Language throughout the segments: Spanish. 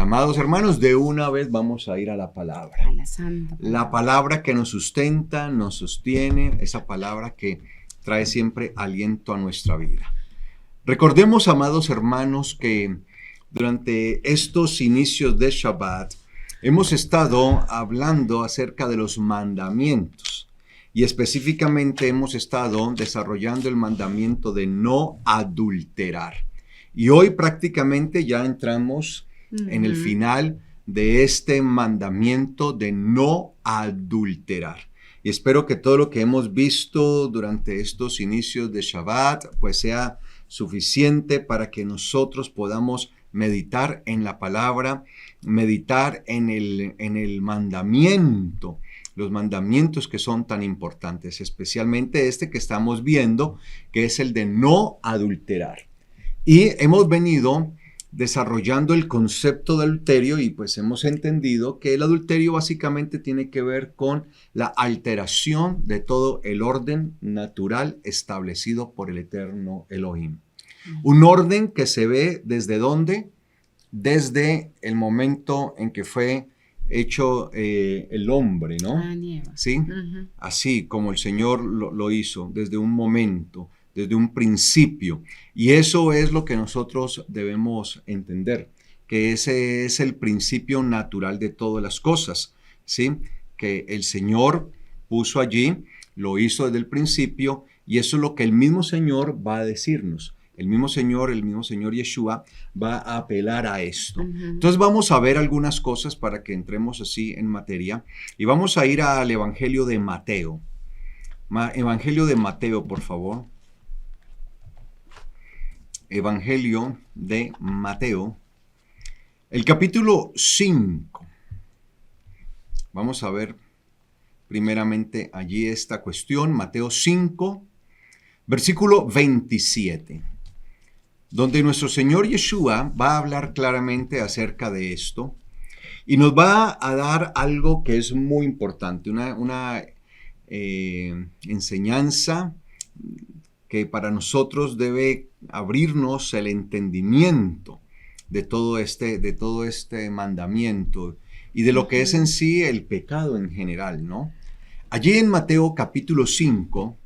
amados hermanos, de una vez vamos a ir a la palabra. A la santa palabra. La palabra que nos sustenta, nos sostiene, esa palabra que trae siempre aliento a nuestra vida. Recordemos, amados hermanos, que durante estos inicios de Shabbat hemos estado hablando acerca de los mandamientos y específicamente hemos estado desarrollando el mandamiento de no adulterar. Y hoy prácticamente ya entramos en el final de este mandamiento de no adulterar. Y espero que todo lo que hemos visto durante estos inicios de Shabbat pues sea suficiente para que nosotros podamos meditar en la palabra, meditar en el mandamiento, los mandamientos que son tan importantes, especialmente este que estamos viendo, que es el de no adulterar. Y hemos venido desarrollando el concepto de adulterio y pues hemos entendido que el adulterio básicamente tiene que ver con la alteración de todo el orden natural establecido por el eterno Elohim. Un orden que se ve ¿desde dónde? Desde el momento en que fue hecho el hombre, ¿no? ¿Sí? Así como el Señor lo hizo, desde un momento, desde un principio. Y eso es lo que nosotros debemos entender, que ese es el principio natural de todas las cosas, ¿sí? Que el Señor puso allí, lo hizo desde el principio, y eso es lo que el mismo Señor va a decirnos. El mismo Señor Yeshua va a apelar a esto. Entonces vamos a ver algunas cosas para que entremos así en materia, y vamos a ir al Evangelio de Mateo. Evangelio de Mateo, por favor. Evangelio de Mateo, el capítulo 5. Vamos a ver primeramente allí esta cuestión, Mateo 5, versículo 27, donde nuestro Señor Yeshua va a hablar claramente acerca de esto y nos va a dar algo que es muy importante, una enseñanza que para nosotros debe abrirnos el entendimiento de todo este mandamiento y de lo que es en sí el pecado en general, ¿no? Allí en Mateo capítulo 5,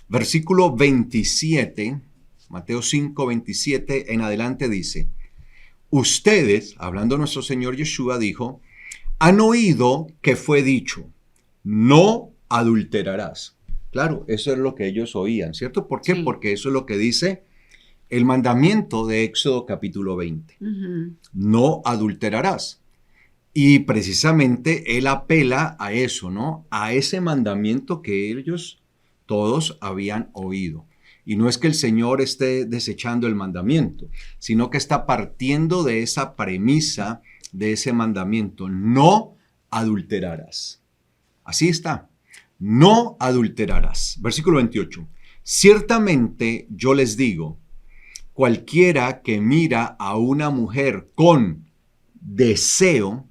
versículo 27, Mateo 5, 27 en adelante dice: ustedes, hablando nuestro Señor Yeshua, dijo, han oído que fue dicho, no adulterarás. Claro, eso es lo que ellos oían, ¿cierto? ¿Por qué? Sí. Porque eso es lo que dice el mandamiento de Éxodo capítulo 20. No adulterarás. Y precisamente él apela a eso, ¿no? A ese mandamiento que ellos todos habían oído. Y no es que el Señor esté desechando el mandamiento, sino que está partiendo de esa premisa de ese mandamiento. No adulterarás. Así está. No adulterarás. Versículo 28. Ciertamente yo les digo, cualquiera que mira a una mujer con deseo,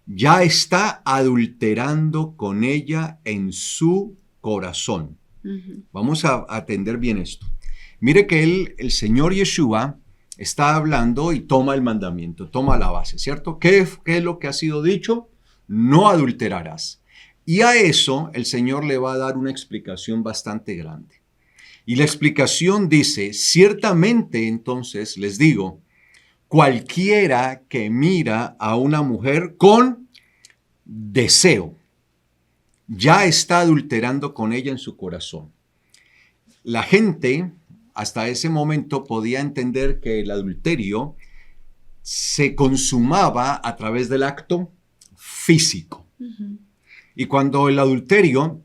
ya está adulterando con ella en su corazón. Vamos a atender bien esto. Mire que el Señor Yeshua está hablando y toma el mandamiento, toma la base, ¿cierto? ¿Qué es lo que ha sido dicho? No adulterarás. Y a eso el Señor le va a dar una explicación bastante grande. Y la explicación dice, ciertamente entonces les digo, cualquiera que mira a una mujer con deseo, ya está adulterando con ella en su corazón. La gente hasta ese momento podía entender que el adulterio se consumaba a través del acto físico. Y cuando el adulterio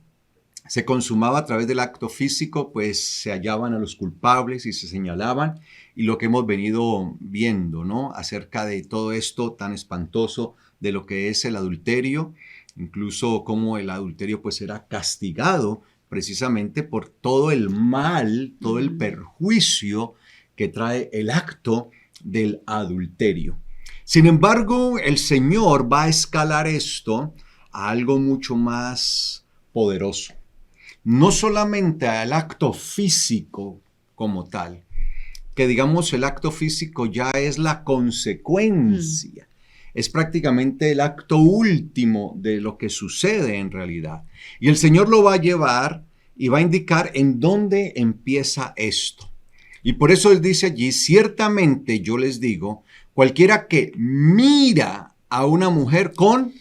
se consumaba a través del acto físico, pues se hallaban a los culpables y se señalaban. Y lo que hemos venido viendo, ¿no? Acerca de todo esto tan espantoso de lo que es el adulterio, incluso cómo el adulterio pues era castigado precisamente por todo el mal, todo el perjuicio que trae el acto del adulterio. Sin embargo, el Señor va a escalar esto a algo mucho más poderoso. No solamente al acto físico como tal, que digamos el acto físico ya es la consecuencia. Es prácticamente el acto último de lo que sucede en realidad. Y el Señor lo va a llevar y va a indicar en dónde empieza esto. Y por eso Él dice allí, ciertamente yo les digo, cualquiera que mira a una mujer con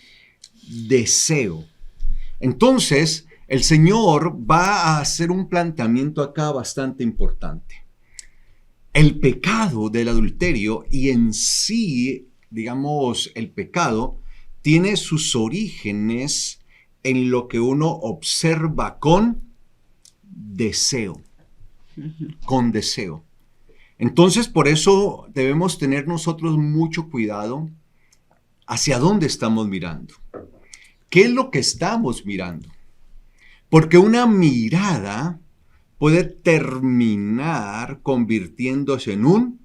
deseo. Entonces, el Señor va a hacer un planteamiento acá bastante importante. El pecado del adulterio y en sí, digamos, el pecado tiene sus orígenes en lo que uno observa con deseo. Con deseo. Entonces, por eso debemos tener nosotros mucho cuidado hacia dónde estamos mirando. ¿Qué es lo que estamos mirando? Porque una mirada puede terminar convirtiéndose en un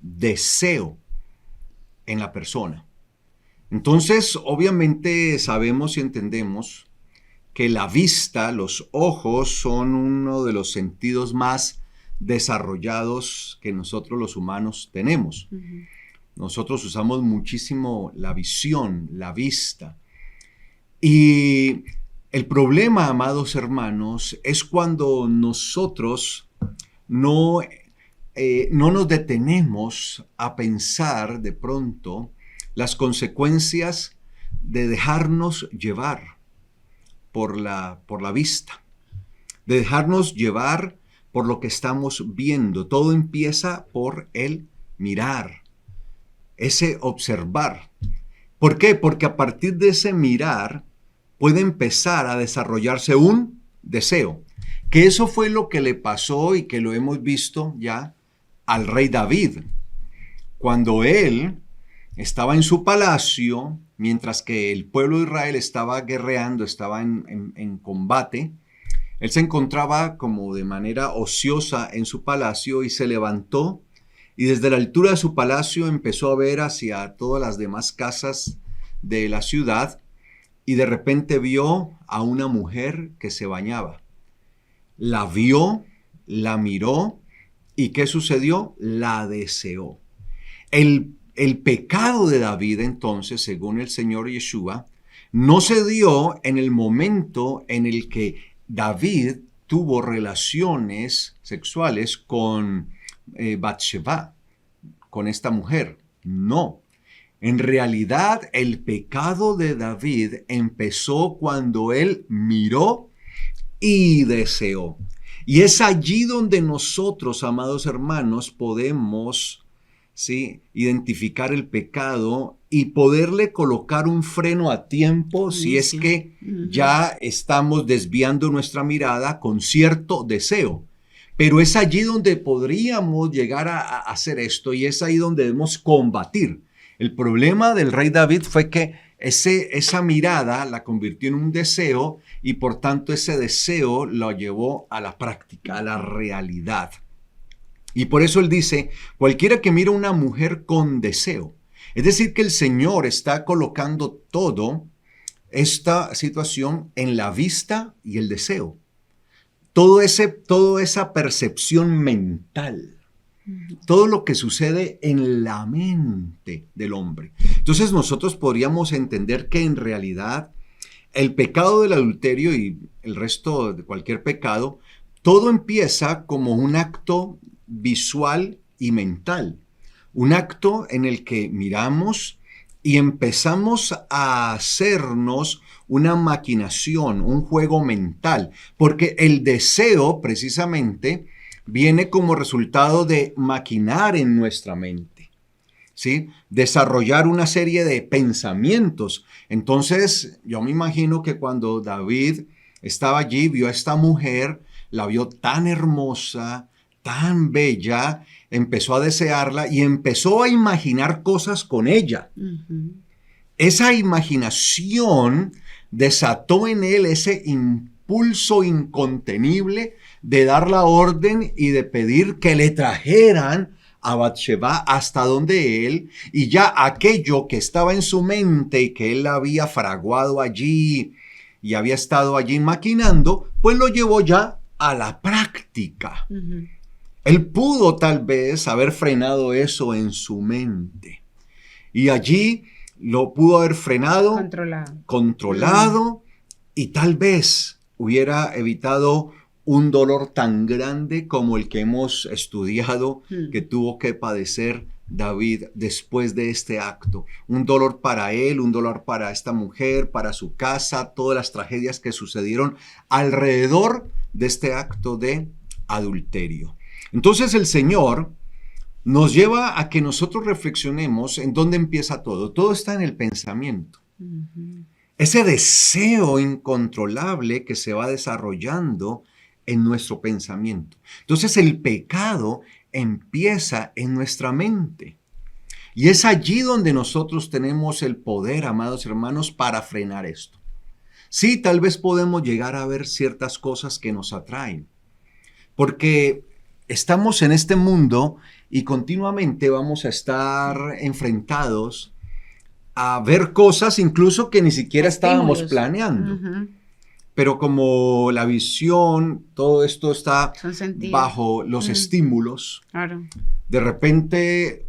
deseo en la persona. Entonces, obviamente sabemos y entendemos que la vista, los ojos, son uno de los sentidos más desarrollados que nosotros los humanos tenemos. Nosotros usamos muchísimo la visión, la vista. Y el problema, amados hermanos, es cuando nosotros no nos detenemos a pensar de pronto las consecuencias de dejarnos llevar por la vista, de dejarnos llevar por lo que estamos viendo. Todo empieza por el mirar, ese observar. ¿Por qué? Porque a partir de ese mirar puede empezar a desarrollarse un deseo, que eso fue lo que le pasó y que lo hemos visto ya al rey David. Cuando él estaba en su palacio, mientras que el pueblo de Israel estaba guerreando, estaba en combate, él se encontraba como de manera ociosa en su palacio y se levantó y desde la altura de su palacio empezó a ver hacia todas las demás casas de la ciudad y de repente vio a una mujer que se bañaba. La vio, la miró y ¿qué sucedió? La deseó. El pecado de David entonces, según el Señor Yeshua, no se dio en el momento en el que David tuvo relaciones sexuales con Batseba, con esta mujer. No. En realidad, el pecado de David empezó cuando él miró y deseó. Y es allí donde nosotros, amados hermanos, podemos, ¿sí?, identificar el pecado y poderle colocar un freno a tiempo si es que ya estamos desviando nuestra mirada con cierto deseo. Pero es allí donde podríamos llegar a hacer esto y es ahí donde debemos combatir. El problema del rey David fue que esa mirada la convirtió en un deseo y por tanto ese deseo lo llevó a la práctica, a la realidad. Y por eso él dice, cualquiera que mira a una mujer con deseo. Es decir, que el Señor está colocando toda esta situación en la vista y el deseo. Toda esa percepción mental. Todo lo que sucede en la mente del hombre. Entonces nosotros podríamos entender que en realidad el pecado del adulterio y el resto de cualquier pecado, todo empieza como un acto visual y mental. Un acto en el que miramos y empezamos a hacernos una maquinación, un juego mental, porque el deseo precisamente viene como resultado de maquinar en nuestra mente, ¿sí? Desarrollar una serie de pensamientos. Entonces, yo me imagino que cuando David estaba allí, vio a esta mujer, la vio tan hermosa, tan bella, empezó a desearla y empezó a imaginar cosas con ella. Esa imaginación desató en él ese impulso incontenible de dar la orden y de pedir que le trajeran a Batseba hasta donde él, y ya aquello que estaba en su mente y que él había fraguado allí y había estado allí maquinando, pues lo llevó ya a la práctica. Él pudo tal vez haber frenado eso en su mente. Y allí lo pudo haber frenado, controlado, y tal vez hubiera evitado un dolor tan grande como el que hemos estudiado que tuvo que padecer David después de este acto. Un dolor para él, un dolor para esta mujer, para su casa, todas las tragedias que sucedieron alrededor de este acto de adulterio. Entonces el Señor nos lleva a que nosotros reflexionemos en dónde empieza todo. Todo está en el pensamiento. Ese deseo incontrolable que se va desarrollando en nuestro pensamiento. Entonces el pecado empieza en nuestra mente. Y es allí donde nosotros tenemos el poder, amados hermanos, para frenar esto. Sí, tal vez podemos llegar a ver ciertas cosas que nos atraen. Porque estamos en este mundo y continuamente vamos a estar enfrentados a ver cosas incluso que ni siquiera estábamos planeando. Pero como la visión, todo esto está bajo los estímulos, de repente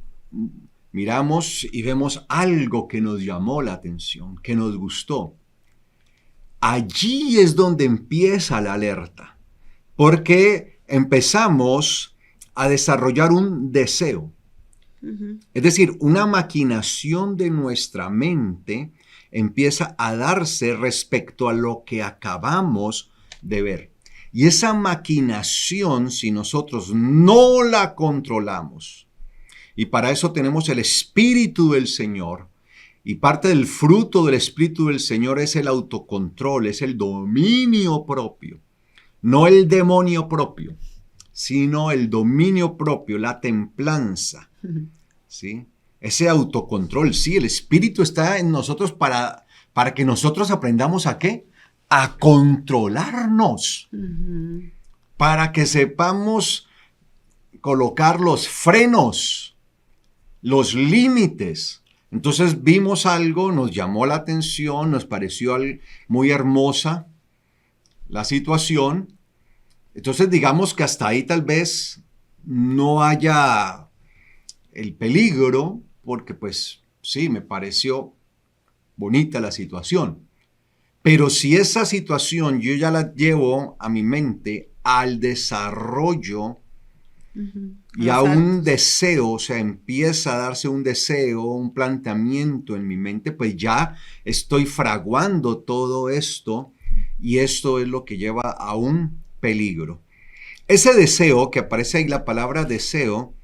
miramos y vemos algo que nos llamó la atención, que nos gustó. Allí es donde empieza la alerta, porque empezamos a desarrollar un deseo. Es decir, una maquinación de nuestra mente empieza a darse respecto a lo que acabamos de ver. Y esa maquinación, si nosotros no la controlamos, y para eso tenemos el Espíritu del Señor, y parte del fruto del Espíritu del Señor es el autocontrol, es el dominio propio, no el demonio propio, sino el dominio propio, la templanza, ¿sí? Ese autocontrol, sí, el Espíritu está en nosotros para que nosotros aprendamos ¿a qué? A controlarnos, para que sepamos colocar los frenos, los límites. Entonces vimos algo, nos llamó la atención, nos pareció muy hermosa la situación. Entonces digamos que hasta ahí tal vez no haya el peligro, porque pues sí, me pareció bonita la situación. Pero si esa situación yo ya la llevo a mi mente al desarrollo y a un deseo, o sea, empieza a darse un deseo, un planteamiento en mi mente, pues ya estoy fraguando todo esto y esto es lo que lleva a un peligro. Ese deseo que aparece ahí, la palabra deseo,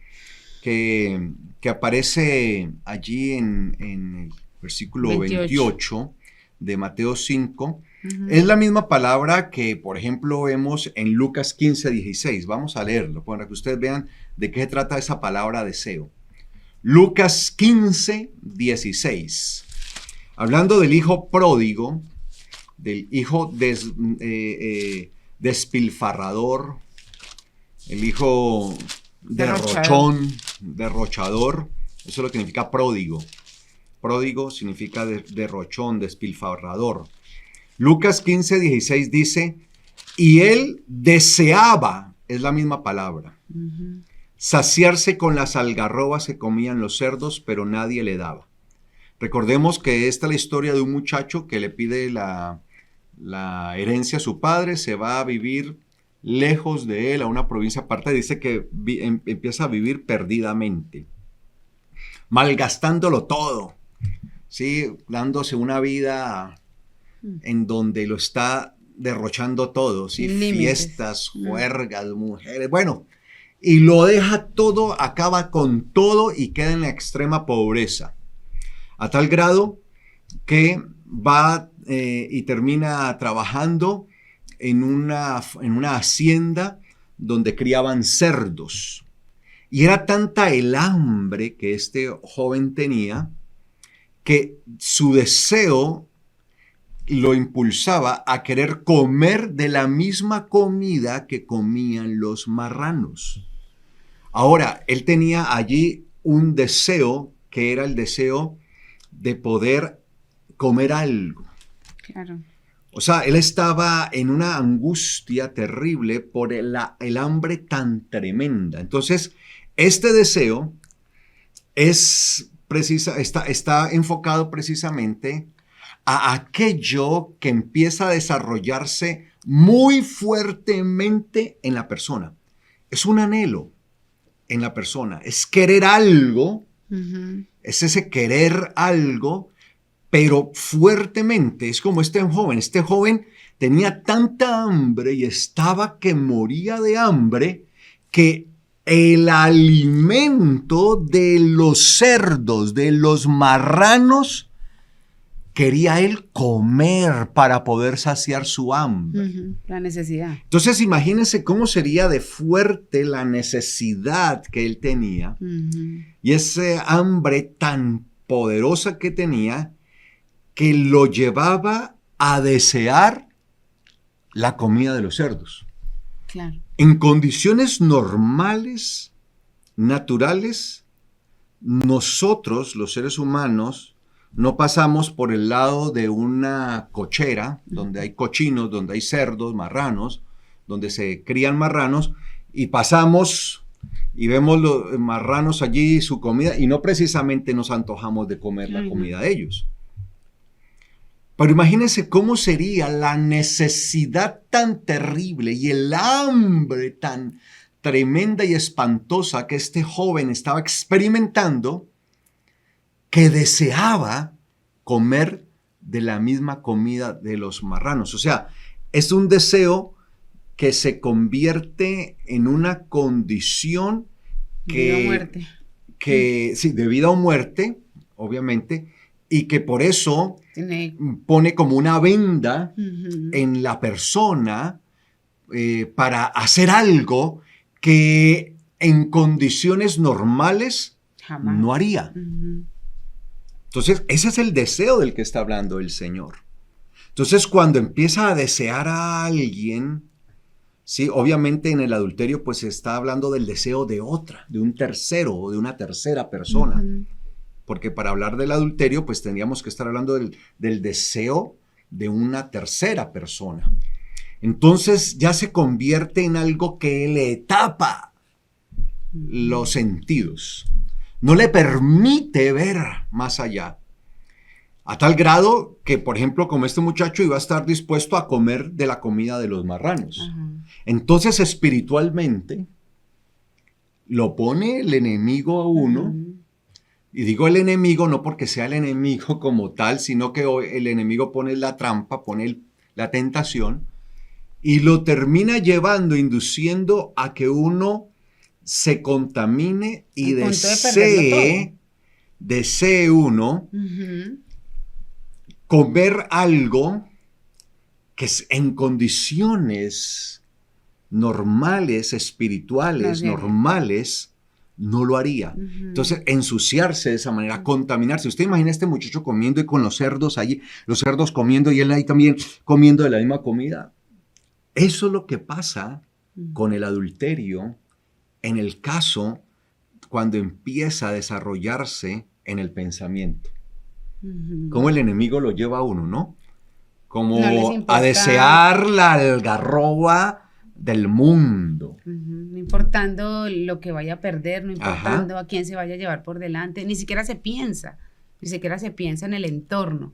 que aparece allí en el versículo 28 de Mateo 5, es la misma palabra que, por ejemplo, vemos en Lucas 15, 16. Vamos a leerlo para que ustedes vean de qué se trata esa palabra deseo. Lucas 15, 16. Hablando del hijo pródigo, del hijo despilfarrador, el hijo derrochador, eso es lo que significa pródigo. Pródigo significa derrochón, despilfarrador. Lucas 15, 16 dice, y él deseaba, es la misma palabra, saciarse con las algarrobas que comían los cerdos, pero nadie le daba. Recordemos que esta es la historia de un muchacho que le pide la herencia a su padre, se va a vivir lejos de él, a una provincia aparte, dice que empieza a vivir perdidamente, malgastándolo todo, ¿sí? Dándose una vida en donde lo está derrochando todo, ¿sí? Fiestas, juergas, mujeres, bueno, y lo deja todo, acaba con todo y queda en la extrema pobreza, a tal grado que va y termina trabajando en una hacienda donde criaban cerdos. Y era tanta el hambre que este joven tenía que su deseo lo impulsaba a querer comer de la misma comida que comían los marranos. Ahora, él tenía allí un deseo que era el deseo de poder comer algo. Claro. O sea, él estaba en una angustia terrible por el hambre tan tremenda. Entonces, este deseo está enfocado precisamente a aquello que empieza a desarrollarse muy fuertemente en la persona. Es un anhelo en la persona, es querer algo, es ese querer algo, pero fuertemente. Es como este joven tenía tanta hambre y estaba que moría de hambre, que el alimento de los cerdos, de los marranos, quería él comer para poder saciar su hambre. La necesidad. Entonces imagínense cómo sería de fuerte la necesidad que él tenía y ese hambre tan poderosa que tenía, que lo llevaba a desear la comida de los cerdos. Claro. En condiciones normales, naturales, nosotros, los seres humanos, no pasamos por el lado de una cochera, donde hay cochinos, donde hay cerdos, marranos, donde se crían marranos, y pasamos y vemos los marranos allí, su comida, y no precisamente nos antojamos de comer la comida de ellos. Pero imagínense cómo sería la necesidad tan terrible y el hambre tan tremenda y espantosa que este joven estaba experimentando, que deseaba comer de la misma comida de los marranos. O sea, es un deseo que se convierte en una condición Vida o muerte. Sí, de vida o muerte, obviamente, y que por eso pone como una venda en la persona para hacer algo que en condiciones normales jamás no haría. Entonces, ese es el deseo del que está hablando el Señor. Entonces, cuando empieza a desear a alguien, sí, obviamente en el adulterio pues se está hablando del deseo de otra, de un tercero o de una tercera persona. Porque para hablar del adulterio pues tendríamos que estar hablando del deseo de una tercera persona. Entonces ya se convierte en algo que le tapa los sentidos. No le permite ver más allá. A tal grado que, por ejemplo, como este muchacho iba a estar dispuesto a comer de la comida de los marranos. Entonces, espiritualmente, lo pone el enemigo a uno. Y digo el enemigo no porque sea el enemigo como tal, sino que el enemigo pone la trampa, pone la tentación, y lo desee a que uno se contamine y desee uno comer algo que en condiciones normales, espirituales, normales, no lo haría. Entonces, ensuciarse de esa manera, contaminarse. Usted imagina a este muchacho comiendo y con los cerdos allí, los cerdos comiendo y él ahí también comiendo de la misma comida. Eso es lo que pasa con el adulterio en el caso cuando empieza a desarrollarse en el pensamiento. Como el enemigo lo lleva a uno, ¿no? Como a desear la algarroba del mundo. No importando lo que vaya a perder, no importando a quién se vaya a llevar por delante, ni siquiera se piensa en el entorno,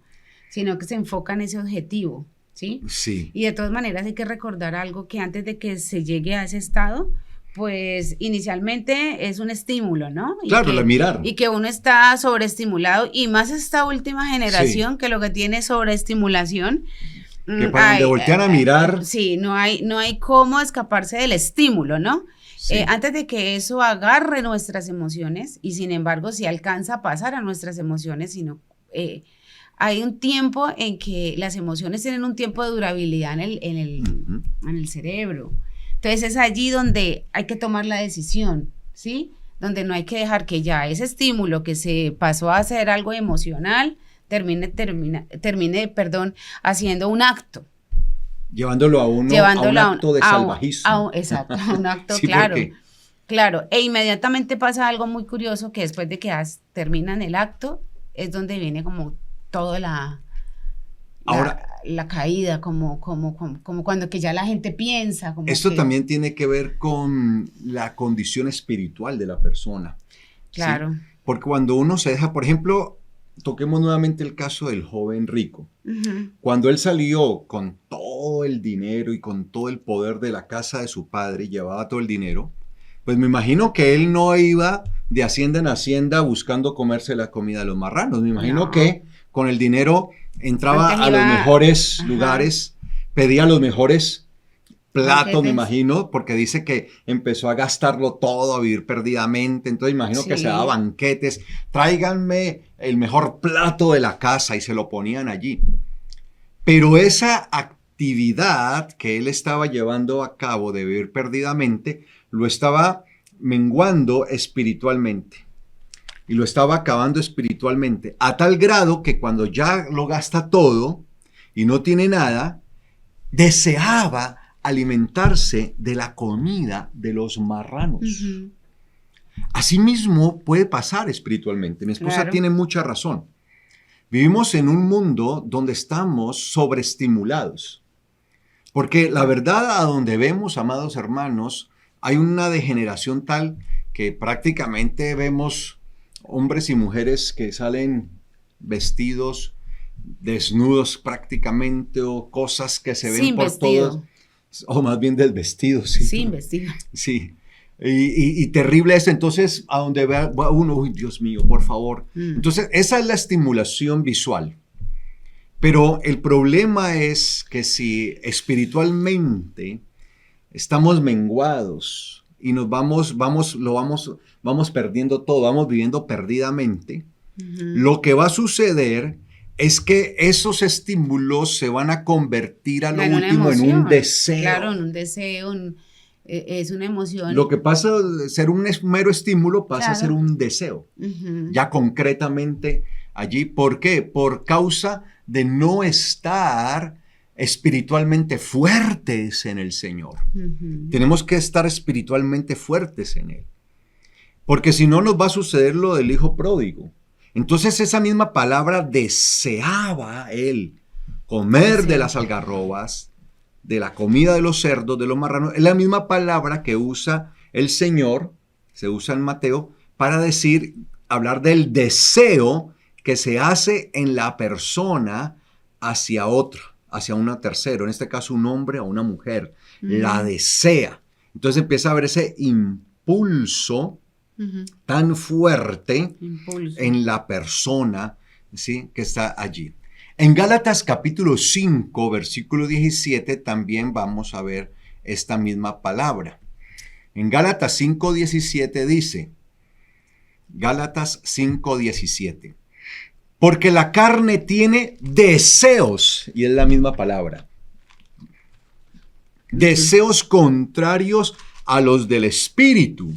sino que se enfoca en ese objetivo, ¿sí? Sí. Y de todas maneras hay que recordar algo, que antes de que se llegue a ese estado, pues inicialmente es un estímulo, ¿no? Claro, mirar. Y que uno está sobreestimulado, y más esta última generación que lo que tiene es sobreestimulación. Que para donde voltean a mirar. Sí, no hay cómo escaparse del estímulo, ¿no? Sí. Antes de que eso agarre nuestras emociones, y sin embargo si alcanza a pasar a nuestras emociones, sino hay un tiempo en que las emociones tienen un tiempo de durabilidad en el cerebro. Entonces es allí donde hay que tomar la decisión, ¿sí? Donde no hay que dejar que ya ese estímulo que se pasó a hacer algo emocional termine haciendo un acto. Llevándolo a uno a un acto de salvajismo. Exacto, a un acto, sí, claro. E inmediatamente pasa algo muy curioso, que después de que terminan el acto, es donde viene como toda la caída, como cuando que ya la gente piensa. Esto también tiene que ver con la condición espiritual de la persona. Claro. ¿Sí? Porque cuando uno se deja, por ejemplo, toquemos nuevamente el caso del joven rico. Cuando él salió con todo el dinero y con todo el poder de la casa de su padre y llevaba todo el dinero, pues me imagino que él no iba de hacienda en hacienda buscando comerse la comida de los marranos. Me imagino que con el dinero entraba a los mejores lugares, pedía los mejores platos, me imagino, porque dice que empezó a gastarlo todo, a vivir perdidamente. Entonces imagino que se daba banquetes. Tráiganme el mejor plato de la casa y se lo ponían allí. Pero esa actividad que él estaba llevando a cabo de vivir perdidamente, lo estaba menguando espiritualmente y lo estaba acabando espiritualmente, a tal grado que cuando ya lo gasta todo y no tiene nada, deseaba alimentarse de la comida de los marranos. Asimismo puede pasar espiritualmente. Mi esposa tiene mucha razón. Vivimos en un mundo donde estamos sobreestimulados, porque la verdad, a donde vemos, amados hermanos, hay una degeneración tal que prácticamente vemos hombres y mujeres que salen vestidos, desnudos prácticamente, o cosas que se ven por todos, o más bien desvestidos. Sí. Sin vestido. Sí. Y terrible es entonces a donde va uno, uy, Dios mío, por favor. Entonces, esa es la estimulación visual. Pero el problema es que si espiritualmente estamos menguados y nos vamos perdiendo todo, vamos viviendo perdidamente, lo que va a suceder es que esos estímulos se van a convertir a lo último en un deseo. Claro, en un deseo, es una emoción. Lo que pasa de ser un mero estímulo pasa a ser un deseo, ya concretamente allí. ¿Por qué? Por causa de no estar espiritualmente fuertes en el Señor. Tenemos que estar espiritualmente fuertes en Él, porque si no nos va a suceder lo del hijo pródigo. Entonces esa misma palabra deseaba él comer de las algarrobas, de la comida de los cerdos, de los marranos. Es la misma palabra que usa el Señor, se usa en Mateo, para hablar del deseo que se hace en la persona hacia otra, hacia una tercera, en este caso un hombre o una mujer, la desea. Entonces empieza a haber ese impulso tan fuerte en la persona, ¿sí?, que está allí. En Gálatas capítulo 5, versículo 17, también vamos a ver esta misma palabra. En Gálatas 5, 17 dice, Gálatas 5, 17, porque la carne tiene deseos, y es la misma palabra, deseos contrarios a los del espíritu,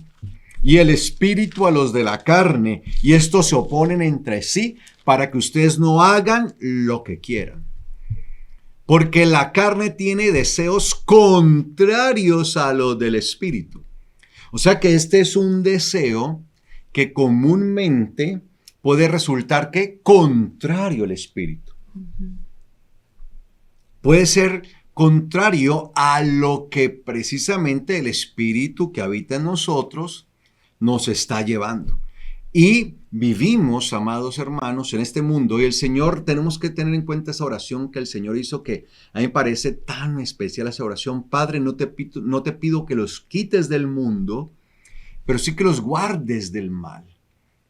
y el espíritu a los de la carne, y estos se oponen entre sí para que ustedes no hagan lo que quieran. Porque la carne tiene deseos contrarios a los del espíritu. O sea que este es un deseo que comúnmente puede resultar que contrario al espíritu. Puede ser contrario a lo que precisamente el espíritu que habita en nosotros nos está llevando. Y vivimos, amados hermanos, en este mundo, y el Señor, tenemos que tener en cuenta esa oración que el Señor hizo, que a mí me parece tan especial esa oración. Padre, no te pido que los quites del mundo, pero sí que los guardes del mal,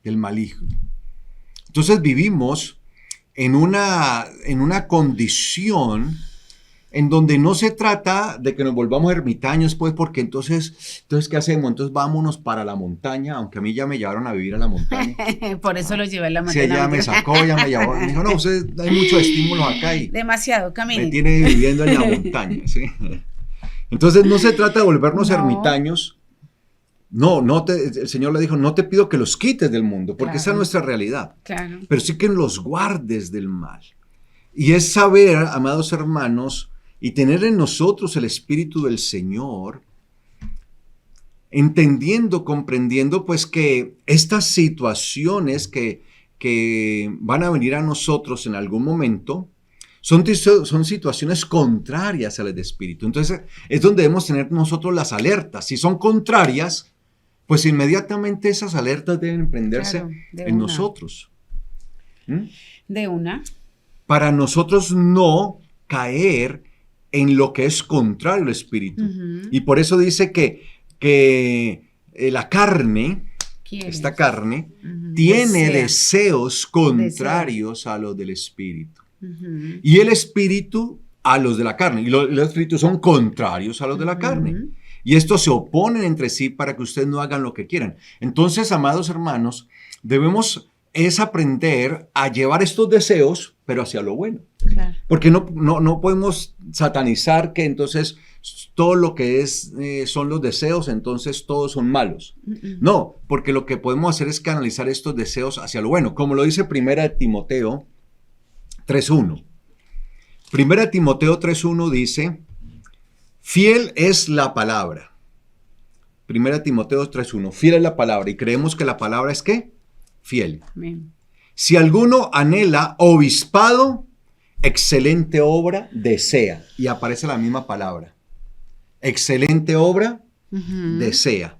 del maligno. Entonces vivimos en una condición en donde no se trata de que nos volvamos ermitaños, pues, porque entonces, ¿qué hacemos? Entonces vámonos para la montaña, aunque a mí ya me llevaron a vivir a la montaña. Por eso lo llevé a la montaña. Sí, ella me sacó, ya me llevó. Me dijo, no, usted, hay muchos estímulos acá y demasiado, camine. Me tiene viviendo en la montaña, ¿sí? Entonces no se trata de volvernos ermitaños. El Señor le dijo, no te pido que los quites del mundo, porque esa es nuestra realidad. Claro. Pero sí que los guardes del mal. Y es saber, amados hermanos, y tener en nosotros el Espíritu del Señor, entendiendo, comprendiendo, pues, que estas situaciones que van a venir a nosotros en algún momento son situaciones contrarias a las de espíritu. Entonces es donde debemos tener nosotros las alertas. Si son contrarias, pues inmediatamente esas alertas deben prenderse en nosotros. De una. Para nosotros no caer en lo que es contrario al espíritu. Y por eso dice que la carne, esta carne, tiene deseos contrarios a los del espíritu. Y el espíritu a los de la carne. Y los espíritus son contrarios a los de la carne. Y estos se oponen entre sí para que ustedes no hagan lo que quieran. Entonces, amados hermanos, debemos es aprender a llevar estos deseos, pero hacia lo bueno. Claro. Porque no podemos satanizar que entonces todo lo que son los deseos, entonces todos son malos. No, porque lo que podemos hacer es canalizar estos deseos hacia lo bueno. Como lo dice 1 Timoteo 3.1. 1 Timoteo 3.1 dice, fiel es la palabra. 1 Timoteo 3.1, fiel es la palabra. Y creemos que la palabra es ¿qué? Fiel. Amén. Si alguno anhela obispado, excelente obra desea. Y aparece la misma palabra. Excelente obra desea.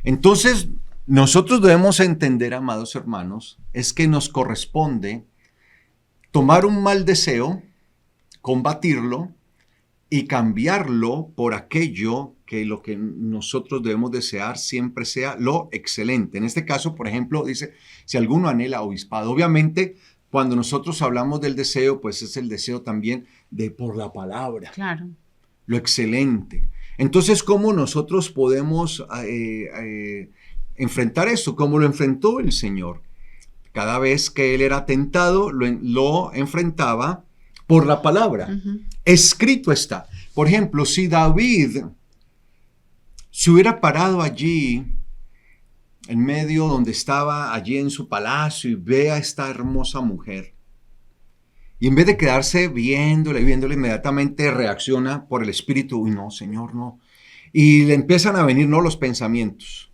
Entonces, nosotros debemos entender, amados hermanos, es que nos corresponde tomar un mal deseo, combatirlo y cambiarlo por aquello que lo que nosotros debemos desear siempre sea lo excelente. En este caso, por ejemplo, dice, si alguno anhela obispado. Obviamente, cuando nosotros hablamos del deseo, pues es el deseo también de por la palabra. Claro. Lo excelente. Entonces, ¿cómo nosotros podemos enfrentar esto? ¿Cómo lo enfrentó el Señor? Cada vez que Él era tentado, lo enfrentaba por la palabra. Escrito está. Por ejemplo, si David se hubiera parado allí, en medio donde estaba, allí en su palacio, y ve a esta hermosa mujer, y en vez de quedarse viéndole, inmediatamente reacciona por el espíritu. Uy, no, Señor, no. Y le empiezan a venir, no, los pensamientos.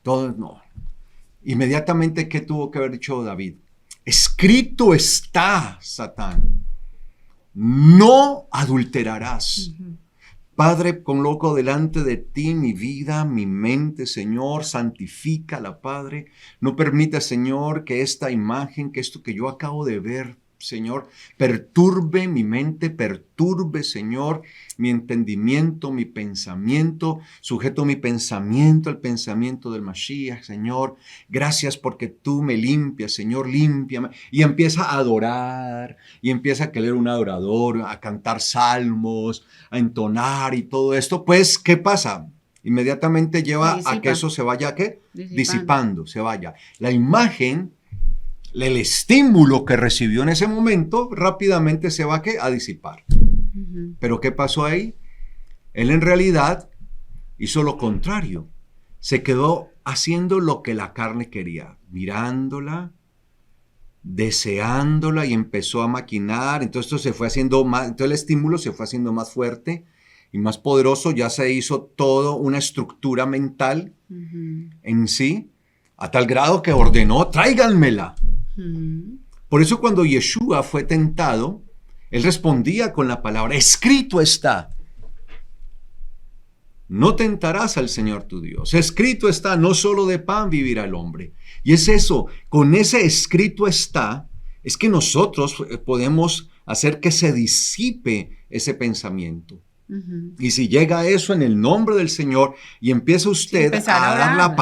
Todos, no. Inmediatamente, ¿qué tuvo que haber dicho David? Escrito está, Satán. No adulterarás. Padre, coloco delante de ti mi vida, mi mente, Señor, santifícala, Padre. No permita, Señor, que esta imagen, que esto que yo acabo de ver, Señor, perturbe mi mente, perturbe, Señor, mi entendimiento, mi pensamiento. Sujeto mi pensamiento al pensamiento del Mashiach, Señor. Gracias porque tú me limpias, Señor, límpiame. Y empieza a adorar, y empieza a querer un adorador, a cantar salmos, a entonar y todo esto. Pues, ¿qué pasa? Inmediatamente lleva a que eso se vaya, ¿qué? Disipando, se vaya. La imagen, el estímulo que recibió en ese momento, rápidamente se va a disipar. Pero ¿qué pasó ahí? Él en realidad hizo lo contrario. Se quedó haciendo lo que la carne quería, mirándola, deseándola, y empezó a maquinar. Entonces esto se fue haciendo más, entonces el estímulo se fue haciendo más fuerte y más poderoso. Ya se hizo todo una estructura mental en sí, a tal grado que ordenó, tráiganmela. Por eso cuando Yeshua fue tentado, él respondía con la palabra, escrito está. No tentarás al Señor tu Dios. Escrito está, no solo de pan vivirá el hombre. Y es eso, con ese escrito está, es que nosotros podemos hacer que se disipe ese pensamiento. Y si llega a eso en el nombre del Señor y empieza usted a dar la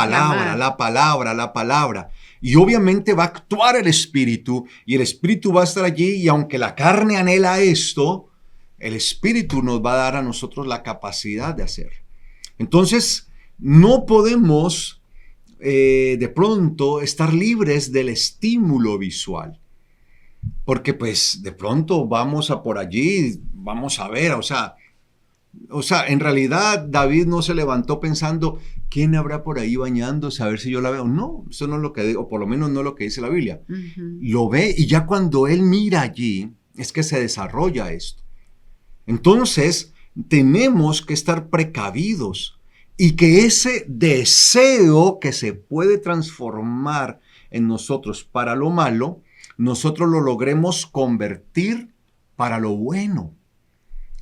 palabra, y obviamente va a actuar el Espíritu, y el Espíritu va a estar allí, y aunque la carne anhela esto, el Espíritu nos va a dar a nosotros la capacidad de hacer. Entonces, no podemos de pronto estar libres del estímulo visual, porque pues de pronto vamos a por allí, vamos a ver, o sea, en realidad David no se levantó pensando, ¿quién habrá por ahí bañándose? A ver si yo la veo. No, eso no es lo que digo, o por lo menos no es lo que dice la Biblia. Lo ve, y ya cuando él mira allí, es que se desarrolla esto. Entonces, tenemos que estar precavidos, y que ese deseo que se puede transformar en nosotros para lo malo, nosotros lo logremos convertir para lo bueno,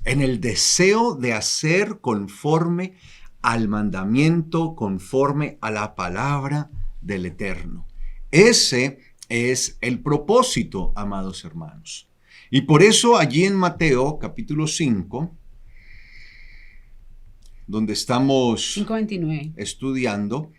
en el deseo de hacer conforme al mandamiento, conforme a la palabra del Eterno. Ese es el propósito, amados hermanos. Y por eso allí en Mateo capítulo 5, donde estamos 5:29. estudiando,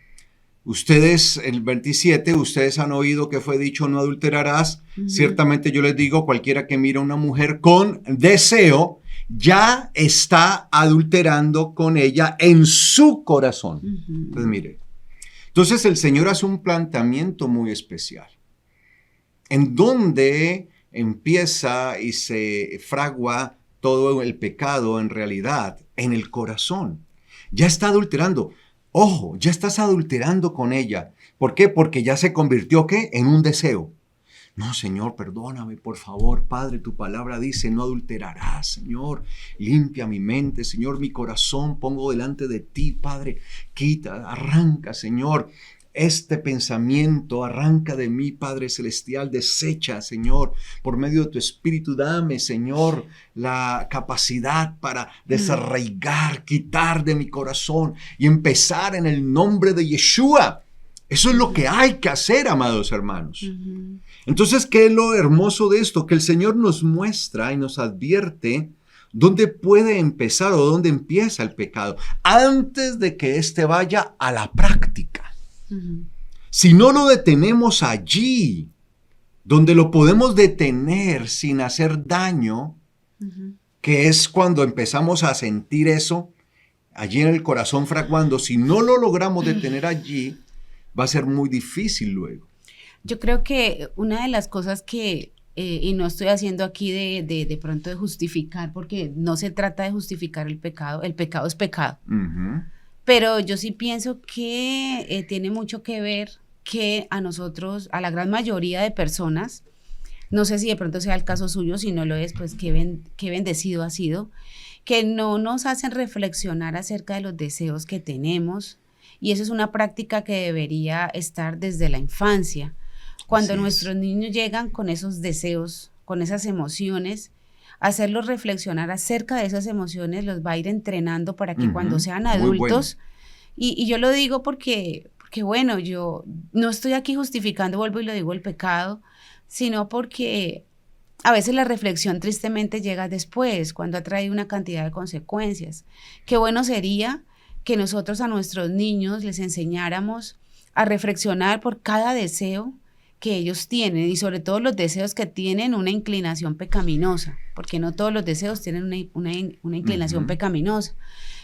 ustedes, el 27, ustedes han oído que fue dicho no adulterarás. Ciertamente yo les digo, cualquiera que mira a una mujer con deseo, ya está adulterando con ella en su corazón. Entonces mire, entonces el Señor hace un planteamiento muy especial, en donde empieza y se fragua todo el pecado en realidad en el corazón. Ya está adulterando. Ojo, ya estás adulterando con ella. ¿Por qué? Porque ya se convirtió, ¿qué? En un deseo. No, Señor, perdóname, por favor, Padre, tu palabra dice, no adulterarás, Señor, limpia mi mente, Señor, mi corazón pongo delante de ti, Padre, quita, arranca, Señor, este pensamiento, arranca de mí, Padre Celestial, desecha, Señor, por medio de tu Espíritu, dame, Señor, la capacidad para desarraigar, quitar de mi corazón y empezar en el nombre de Yeshua. Eso es lo que hay que hacer, amados hermanos. Entonces, ¿qué es lo hermoso de esto? Que el Señor nos muestra y nos advierte dónde puede empezar o dónde empieza el pecado antes de que éste vaya a la práctica. Si no lo detenemos allí, donde lo podemos detener sin hacer daño, que es cuando empezamos a sentir eso, allí en el corazón fraguando, si no lo logramos detener allí, va a ser muy difícil luego. Yo creo que una de las cosas que, y no estoy haciendo aquí de pronto de justificar, porque no se trata de justificar el pecado es pecado. Pero yo sí pienso que tiene mucho que ver que a nosotros, a la gran mayoría de personas, no sé si de pronto sea el caso suyo, si no lo es, pues qué bendecido ha sido, que no nos hacen reflexionar acerca de los deseos que tenemos, y eso es una práctica que debería estar desde la infancia. Cuando nuestros niños llegan con esos deseos, con esas emociones, hacerlos reflexionar acerca de esas emociones los va a ir entrenando para que cuando sean adultos, y yo lo digo porque bueno, yo no estoy aquí justificando, vuelvo y lo digo, el pecado, sino porque a veces la reflexión tristemente llega después, cuando ha traído una cantidad de consecuencias. Qué bueno sería que nosotros a nuestros niños les enseñáramos a reflexionar por cada deseo que ellos tienen y sobre todo los deseos que tienen una inclinación pecaminosa, porque no todos los deseos tienen una inclinación pecaminosa.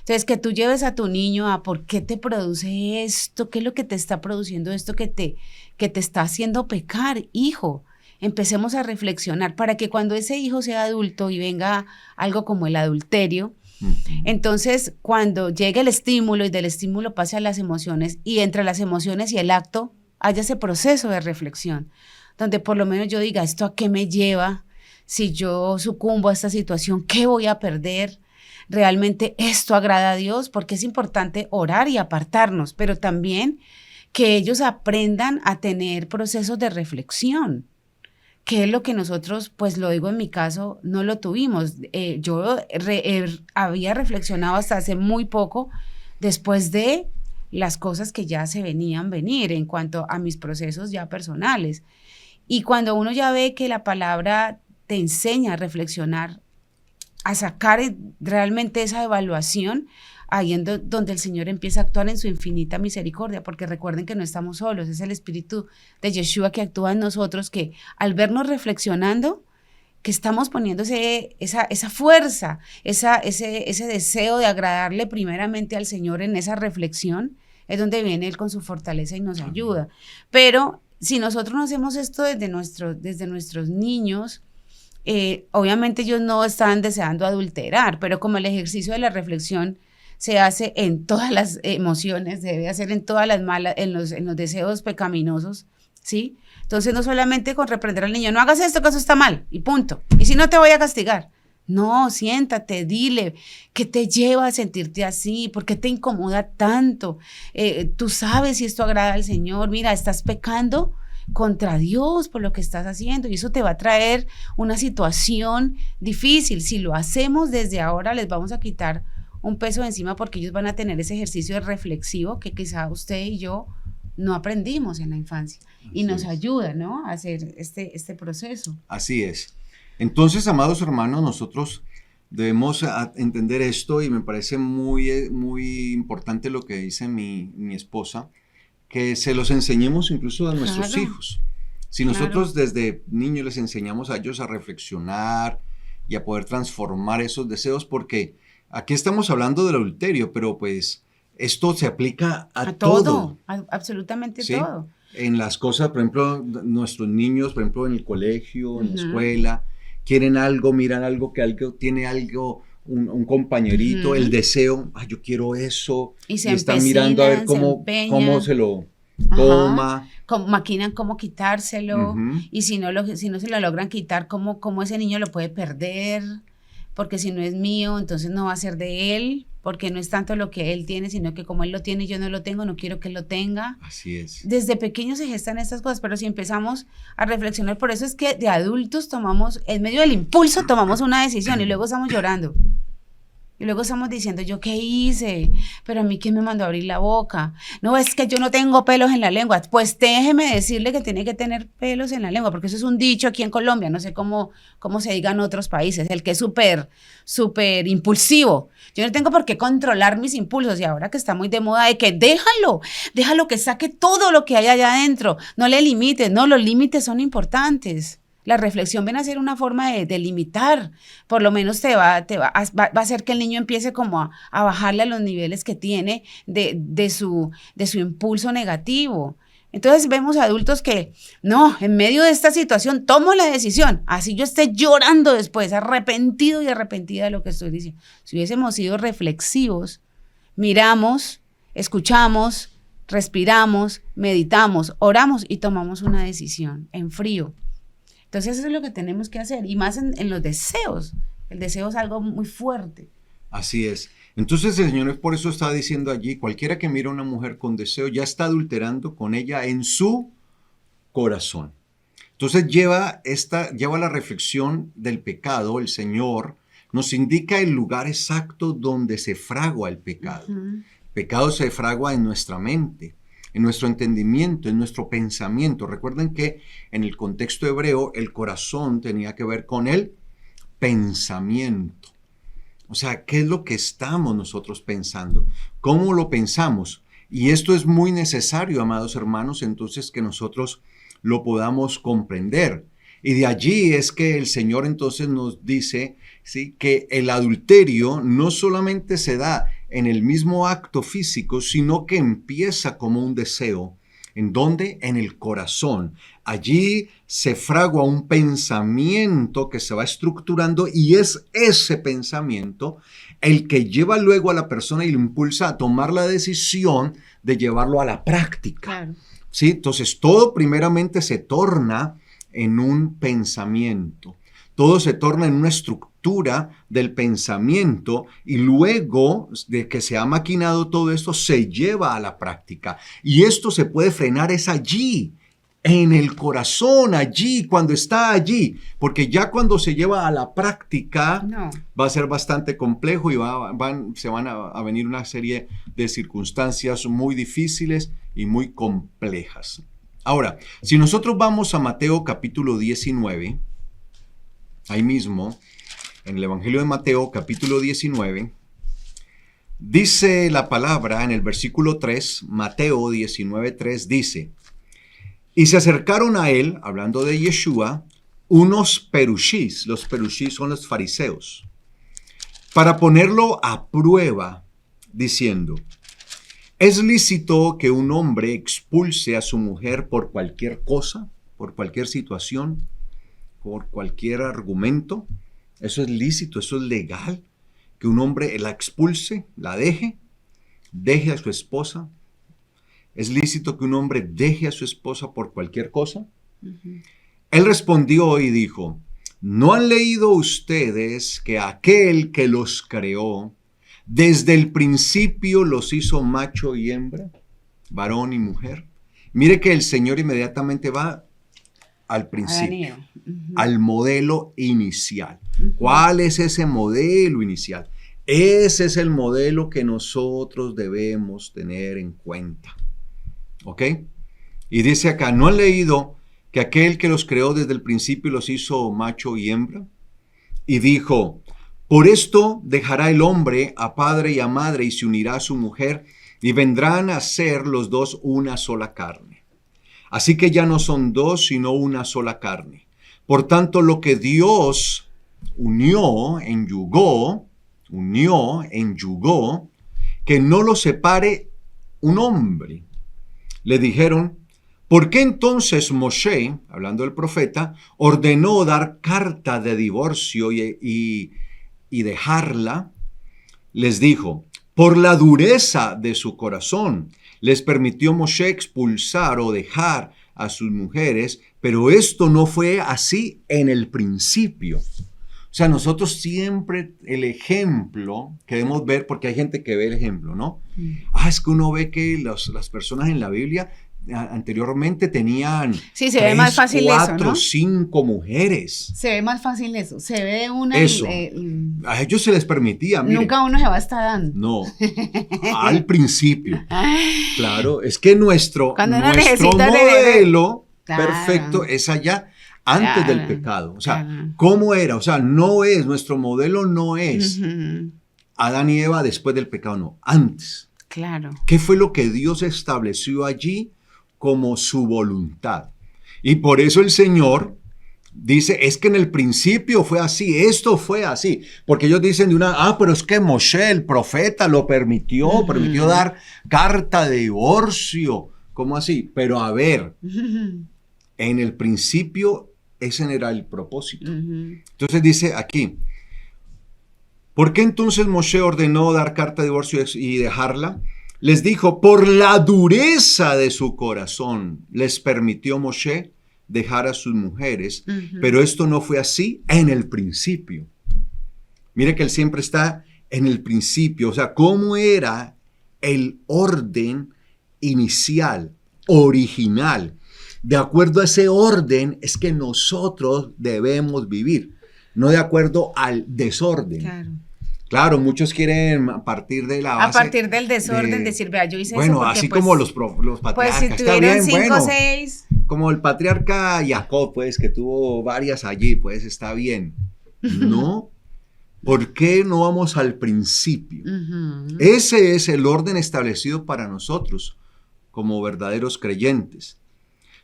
Entonces, que tú lleves a tu niño a por qué te produce esto, qué es lo que te está produciendo esto que te está haciendo pecar, hijo. Empecemos a reflexionar para que cuando ese hijo sea adulto y venga algo como el adulterio, entonces cuando llegue el estímulo y del estímulo pase a las emociones y entre las emociones y el acto haya ese proceso de reflexión, donde por lo menos yo diga, ¿esto a qué me lleva? Si yo sucumbo a esta situación, ¿qué voy a perder? ¿Realmente esto agrada a Dios? Porque es importante orar y apartarnos, pero también que ellos aprendan a tener procesos de reflexión, que es lo que nosotros, pues lo digo en mi caso, no lo tuvimos. Yo había reflexionado hasta hace muy poco, después de las cosas que ya se venían venir en cuanto a mis procesos ya personales. Y cuando uno ya ve que la palabra te enseña a reflexionar, a sacar realmente esa evaluación, ahí es donde el Señor empieza a actuar en su infinita misericordia, porque recuerden que no estamos solos, es el Espíritu de Yeshua que actúa en nosotros, que al vernos reflexionando, que estamos poniéndose esa fuerza, ese deseo de agradarle primeramente al Señor en esa reflexión, es donde viene Él con su fortaleza y nos ayuda. Pero si nosotros no hacemos esto desde nuestros niños, obviamente ellos no están deseando adulterar, pero como el ejercicio de la reflexión se hace en todas las emociones, debe hacer en todas las malas, en los deseos pecaminosos, ¿sí? Entonces no solamente con reprender al niño, no hagas esto, que eso está mal, y punto. Y si no te voy a castigar. No, siéntate, dile, ¿qué te lleva a sentirte así? ¿Por qué te incomoda tanto? Tú sabes si esto agrada al Señor. Mira, estás pecando contra Dios por lo que estás haciendo y eso te va a traer una situación difícil. Si lo hacemos desde ahora, les vamos a quitar un peso de encima porque ellos van a tener ese ejercicio reflexivo que quizá usted y yo no aprendimos en la infancia y nos ayuda, ¿no?, a hacer este proceso. Así es. Entonces, amados hermanos, nosotros debemos entender esto y me parece muy, muy importante lo que dice mi esposa, que se los enseñemos incluso a nuestros hijos. Si nosotros desde niños les enseñamos a ellos a reflexionar y a poder transformar esos deseos, porque aquí estamos hablando del adulterio, pero pues esto se aplica a todo. Absolutamente ¿sí? todo. En las cosas, por ejemplo, nuestros niños, por ejemplo, en el colegio, en la escuela, quieren algo, miran algo que tiene algo, un compañerito, el deseo, yo quiero eso, y están mirando a ver cómo se lo toma. Maquinan cómo quitárselo, y si no se lo logran quitar, cómo ese niño lo puede perder, porque si no es mío, entonces no va a ser de él, porque no es tanto lo que él tiene, sino que como él lo tiene y yo no lo tengo, no quiero que él lo tenga. Así es. Desde pequeños se gestan estas cosas, pero si empezamos a reflexionar, por eso es que de adultos en medio del impulso tomamos una decisión y luego estamos llorando. Y luego estamos diciendo, ¿yo qué hice? Pero a mí, ¿quién me mandó a abrir la boca? No, es que yo no tengo pelos en la lengua. Pues déjeme decirle que tiene que tener pelos en la lengua, porque eso es un dicho aquí en Colombia, no sé cómo se diga en otros países, el que es súper impulsivo. Yo no tengo por qué controlar mis impulsos, y ahora que está muy de moda de que déjalo que saque todo lo que hay allá adentro, no le limites, no, los límites son importantes. La reflexión viene a ser una forma de limitar, por lo menos va a hacer que el niño empiece como a bajarle a los niveles que tiene de su impulso negativo. Entonces vemos adultos que, no, en medio de esta situación tomo la decisión, así yo esté llorando después, arrepentido y arrepentida de lo que estoy diciendo. Si hubiésemos sido reflexivos, miramos, escuchamos, respiramos, meditamos, oramos y tomamos una decisión en frío. Entonces eso es lo que tenemos que hacer, y más en los deseos. El deseo es algo muy fuerte. Así es. Entonces el Señor por eso está diciendo allí, cualquiera que mira a una mujer con deseo ya está adulterando con ella en su corazón. Entonces lleva la reflexión del pecado. El Señor nos indica el lugar exacto donde se fragua el pecado. El pecado se fragua en nuestra mente, en nuestro entendimiento, en nuestro pensamiento. Recuerden que en el contexto hebreo el corazón tenía que ver con el pensamiento. O sea, ¿qué es lo que estamos nosotros pensando? ¿Cómo lo pensamos? Y esto es muy necesario, amados hermanos, entonces que nosotros lo podamos comprender. Y de allí es que el Señor entonces nos dice, ¿sí?, que el adulterio no solamente se da en el mismo acto físico, sino que empieza como un deseo. ¿En dónde? En el corazón. Allí se fragua un pensamiento que se va estructurando, y es ese pensamiento el que lleva luego a la persona y lo impulsa a tomar la decisión de llevarlo a la práctica. Claro. ¿Sí? Entonces todo primeramente se torna en un pensamiento. Todo se torna en una estructura del pensamiento, y luego de que se ha maquinado todo esto, se lleva a la práctica. Y esto se puede frenar es allí, en el corazón, allí, cuando está allí. Porque ya cuando se lleva a la práctica, va a ser bastante complejo y se van a venir una serie de circunstancias muy difíciles y muy complejas. Ahora, si nosotros vamos a Mateo capítulo 19, ahí mismo, en el Evangelio de Mateo, capítulo 19, dice la palabra en el versículo 3, Mateo 19:3 dice: y se acercaron a él, hablando de Yeshua, unos perushís. Los perushís son los fariseos, para ponerlo a prueba, diciendo: ¿es lícito que un hombre expulse a su mujer por cualquier cosa, por cualquier situación, por cualquier argumento? ¿Eso es lícito? ¿Eso es legal? ¿Que un hombre la expulse, la deje a su esposa? ¿Es lícito que un hombre deje a su esposa por cualquier cosa? Él respondió y dijo: ¿no han leído ustedes que aquel que los creó desde el principio los hizo macho y hembra, varón y mujer? Mire que el Señor inmediatamente va al principio, al modelo inicial. ¿Cuál es ese modelo inicial? Ese es el modelo que nosotros debemos tener en cuenta. ¿Ok? Y dice acá, ¿no han leído que aquel que los creó desde el principio los hizo macho y hembra? Y dijo, por esto dejará el hombre a padre y a madre y se unirá a su mujer y vendrán a ser los dos una sola carne. Así que ya no son dos, sino una sola carne. Por tanto, lo que Dios unió, enjugó, que no lo separe un hombre. Le dijeron, ¿por qué entonces Moshe, hablando del profeta, ordenó dar carta de divorcio y dejarla? Les dijo, por la dureza de su corazón, les permitió Moshe expulsar o dejar a sus mujeres, pero esto no fue así en el principio. O sea, nosotros siempre el ejemplo que debemos ver, porque hay gente que ve el ejemplo, ¿no? Es que uno ve que las personas en la Biblia anteriormente tenían sí, se ve más fácil 4, eso, ¿no? 5 mujeres. Se ve más fácil eso. Se ve una... Eso. A ellos se les permitía. Mire, nunca uno se va a estar dando. No, al principio. Claro, es que nuestro modelo perfecto es allá antes del pecado. O sea, ¿cómo era? O sea, no es, nuestro modelo no es Adán y Eva después del pecado, no, antes. Claro. ¿Qué fue lo que Dios estableció allí como su voluntad? Y por eso el Señor dice, es que en el principio fue así, esto fue así. Porque ellos dicen pero es que Moshe, el profeta, lo permitió dar carta de divorcio. ¿Cómo así? Pero a ver, en el principio ese era el propósito. Entonces dice aquí, ¿por qué entonces Moshe ordenó dar carta de divorcio y dejarla? Les dijo, por la dureza de su corazón les permitió Moshe dejar a sus mujeres, pero esto no fue así en el principio. Mire que él siempre está en el principio, o sea, ¿cómo era el orden inicial, original? De acuerdo a ese orden es que nosotros debemos vivir, no de acuerdo al desorden. Claro, muchos quieren partir de la base. A partir del desorden, decir, vea, yo hice eso porque, así como los patriarcas. Pues si tuvieron 5 o 6. Como el patriarca Jacob, pues, que tuvo varias allí, pues, está bien. No, ¿por qué no vamos al principio? Ese es el orden establecido para nosotros, como verdaderos creyentes.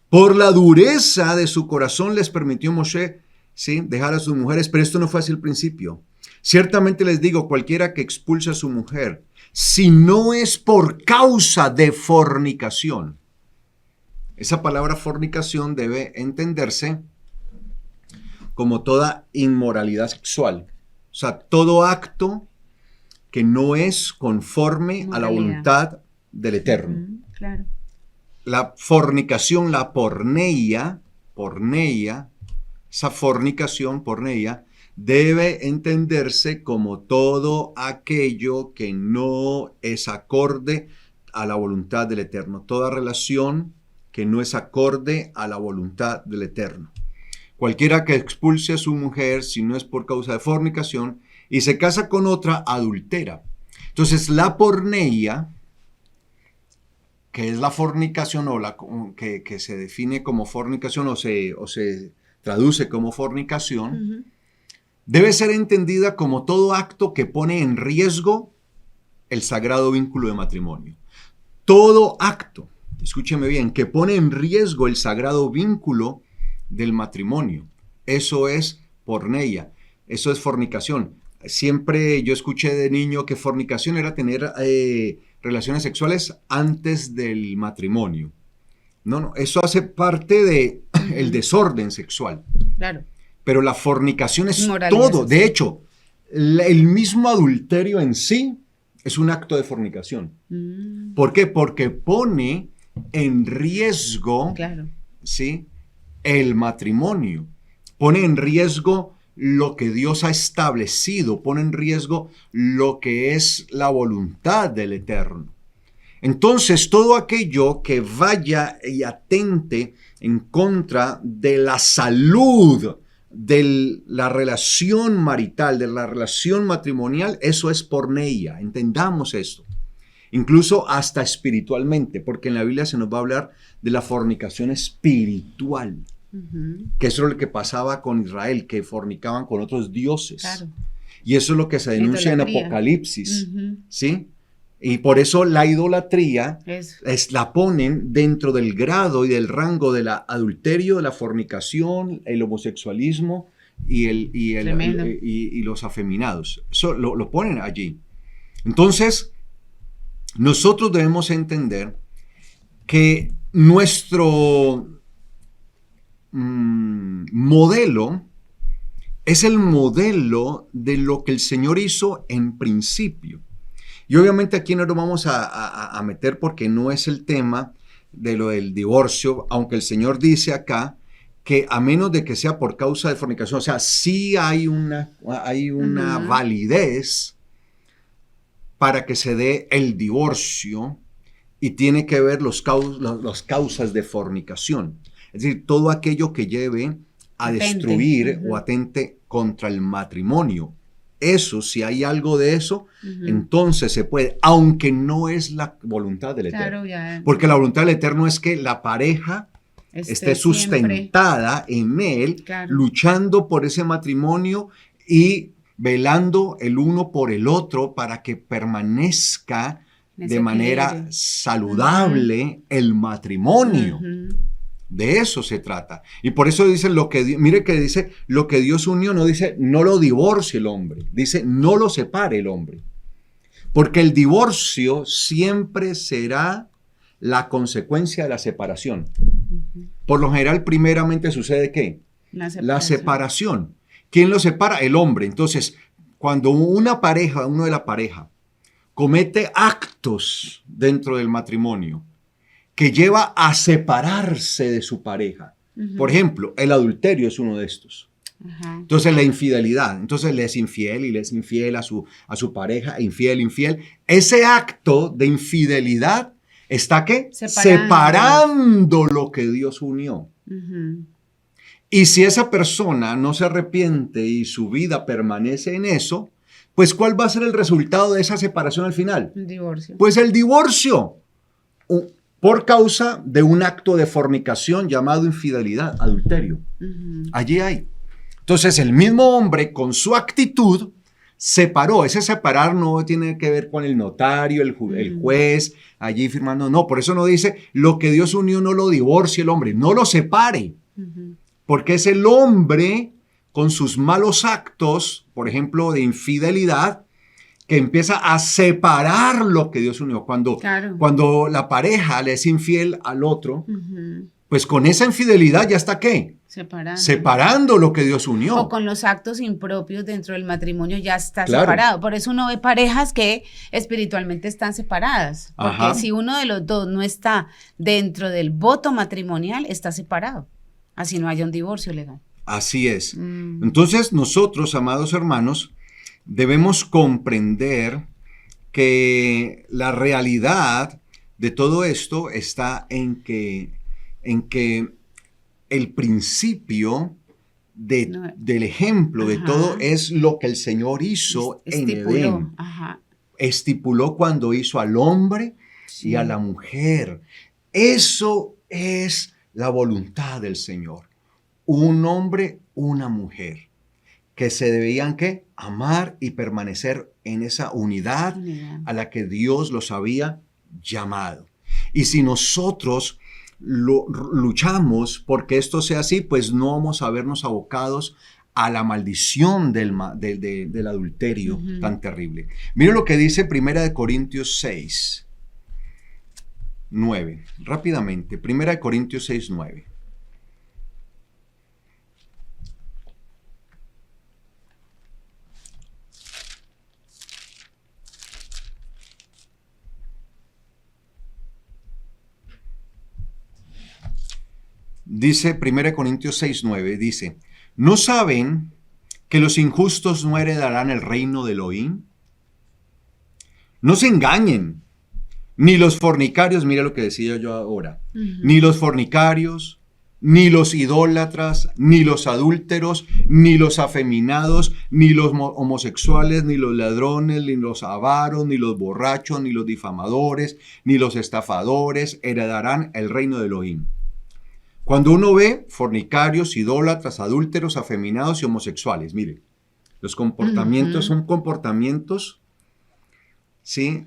Por la dureza de su corazón les permitió Moshe, ¿sí?, dejar a sus mujeres, pero esto no fue así al principio. Ciertamente les digo, cualquiera que expulse a su mujer, si no es por causa de fornicación. Esa palabra fornicación debe entenderse como toda inmoralidad sexual. O sea, todo acto que no es conforme a la voluntad del Eterno. Claro. La fornicación, la porneia, esa fornicación, porneia, debe entenderse como todo aquello que no es acorde a la voluntad del Eterno. Toda relación que no es acorde a la voluntad del Eterno. Cualquiera que expulse a su mujer, si no es por causa de fornicación, y se casa con otra, adultera. Entonces, la porneia, que es la fornicación, o que se define como fornicación, o se traduce como fornicación, debe ser entendida como todo acto que pone en riesgo el sagrado vínculo de matrimonio. Todo acto, escúcheme bien, que pone en riesgo el sagrado vínculo del matrimonio. Eso es porneia, eso es fornicación. Siempre yo escuché de niño que fornicación era tener relaciones sexuales antes del matrimonio. No, eso hace parte del desorden sexual. Claro. Pero la fornicación es todo. De hecho, el mismo adulterio en sí es un acto de fornicación. ¿Por qué? Porque pone en riesgo, ¿sí?, el matrimonio. Pone en riesgo lo que Dios ha establecido. Pone en riesgo lo que es la voluntad del Eterno. Entonces, todo aquello que vaya y atente en contra de la salud de la relación marital, de la relación matrimonial, eso es porneia. Entendamos esto. Incluso hasta espiritualmente, porque en la Biblia se nos va a hablar de la fornicación espiritual, que eso es lo que pasaba con Israel, que fornicaban con otros dioses. Claro. Y eso es lo que se denuncia en Idolatría. Apocalipsis, ¿sí? Y por eso la idolatría la ponen dentro del grado y del rango del adulterio, de la fornicación, el homosexualismo y los afeminados. Eso lo ponen allí. Entonces, nosotros debemos entender que nuestro modelo es el modelo de lo que el Señor hizo en principio. Y obviamente aquí no nos vamos a meter porque no es el tema de lo del divorcio, aunque el Señor dice acá que a menos de que sea por causa de fornicación, o sea, sí hay una validez para que se dé el divorcio y tiene que ver las causas de fornicación. Es decir, todo aquello que lleve a destruir o atente contra el matrimonio. Eso, si hay algo de eso, entonces se puede, aunque no es la voluntad del Eterno. Claro, porque la voluntad del Eterno es que la pareja esté sustentada en Él, luchando por ese matrimonio y velando el uno por el otro para que permanezca de manera saludable el matrimonio. De eso se trata. Y por eso dice mire que dice lo que Dios unió, no dice no lo divorcie el hombre, dice no lo separe el hombre. Porque el divorcio siempre será la consecuencia de la separación. Por lo general, primeramente sucede ¿qué? La separación. ¿Quién lo separa? El hombre. Entonces, cuando uno de la pareja, comete actos dentro del matrimonio que lleva a separarse de su pareja. Por ejemplo, el adulterio es uno de estos. Entonces, la infidelidad. Entonces, le es infiel a su pareja, infiel. Ese acto de infidelidad está ¿qué? Separando lo que Dios unió. Y si esa persona no se arrepiente y su vida permanece en eso, pues ¿cuál va a ser el resultado de esa separación al final? El divorcio. Pues el divorcio. Por causa de un acto de fornicación llamado infidelidad, adulterio. Allí hay. Entonces el mismo hombre con su actitud separó. Ese separar no tiene que ver con el notario, el juez, allí firmando. No, por eso no dice lo que Dios unió no lo divorcie el hombre, no lo separe. Porque es el hombre con sus malos actos, por ejemplo, de infidelidad, que empieza a separar lo que Dios unió. Cuando la pareja le es infiel al otro, pues con esa infidelidad ya está ¿qué? Separando lo que Dios unió. O con los actos impropios dentro del matrimonio ya está separado. Por eso uno ve parejas que espiritualmente están separadas. Porque si uno de los dos no está dentro del voto matrimonial, está separado. Así no haya un divorcio legal. Así es. Entonces nosotros, amados hermanos, debemos comprender que la realidad de todo esto está en que el principio del ejemplo de todo es lo que el Señor hizo en Edén. Estipuló cuando hizo al hombre y a la mujer. Eso es la voluntad del Señor. Un hombre, una mujer, que se debían ¿qué? Amar y permanecer en esa unidad a la que Dios los había llamado. Y si nosotros luchamos porque esto sea así, pues no vamos a vernos abocados a la maldición del adulterio tan terrible. Mira lo que dice 1 Corintios 6, 9. Rápidamente, 1 Corintios 6, 9. Dice 1 Corintios 6, 9, dice, ¿no saben que los injustos no heredarán el reino de Elohim? No se engañen, ni los fornicarios, mira lo que decía yo ahora, Ujú. ni los fornicarios, ni los idólatras, ni los adúlteros, ni los afeminados, ni los homosexuales, ni los ladrones, ni los avaros, ni los borrachos, ni los difamadores, ni los estafadores heredarán el reino de Elohim. Cuando uno ve fornicarios, idólatras, adúlteros, afeminados y homosexuales, mire, los comportamientos son comportamientos, ¿sí?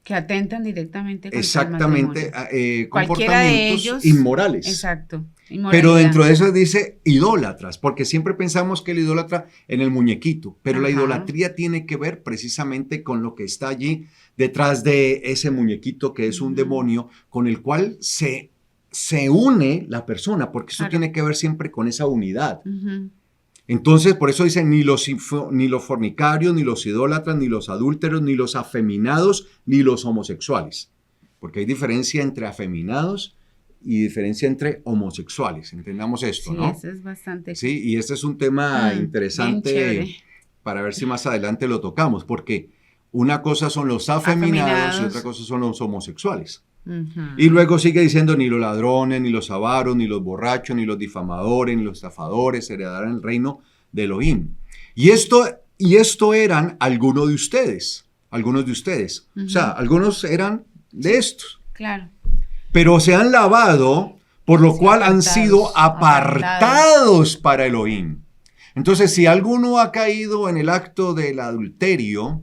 Que atentan directamente contra Exactamente, el matrimonio. Cualquiera de comportamientos ellos. inmorales. Exacto. Pero Inmoralidad. dentro de eso dice idólatras, porque siempre pensamos que el idólatra en el muñequito, pero la Ajá. idolatría tiene que ver precisamente con lo que está allí detrás de ese muñequito que es un demonio con el cual se une la persona, porque eso Claro. tiene que ver siempre con esa unidad. Ujú. Entonces, por eso dice, ni los fornicarios, ni los idólatras, ni los adúlteros, ni los afeminados, ni los homosexuales. Porque hay diferencia entre afeminados y diferencia entre homosexuales. Entendamos esto, Sí, ¿no? eso es bastante. Sí, y este es un tema bien interesante chévere. para ver si más adelante lo tocamos, porque una cosa son los afeminados y otra cosa son los homosexuales. Ujú. Y luego sigue diciendo, ni los ladrones, ni los avaros, ni los borrachos, ni los difamadores, ni los estafadores heredarán el reino de Elohim. Y esto eran algunos de ustedes. O sea, algunos eran de estos. Claro. Pero se han lavado, por lo Sí, cual han apartados, sido apartados para Elohim. Entonces, si alguno ha caído en el acto del adulterio,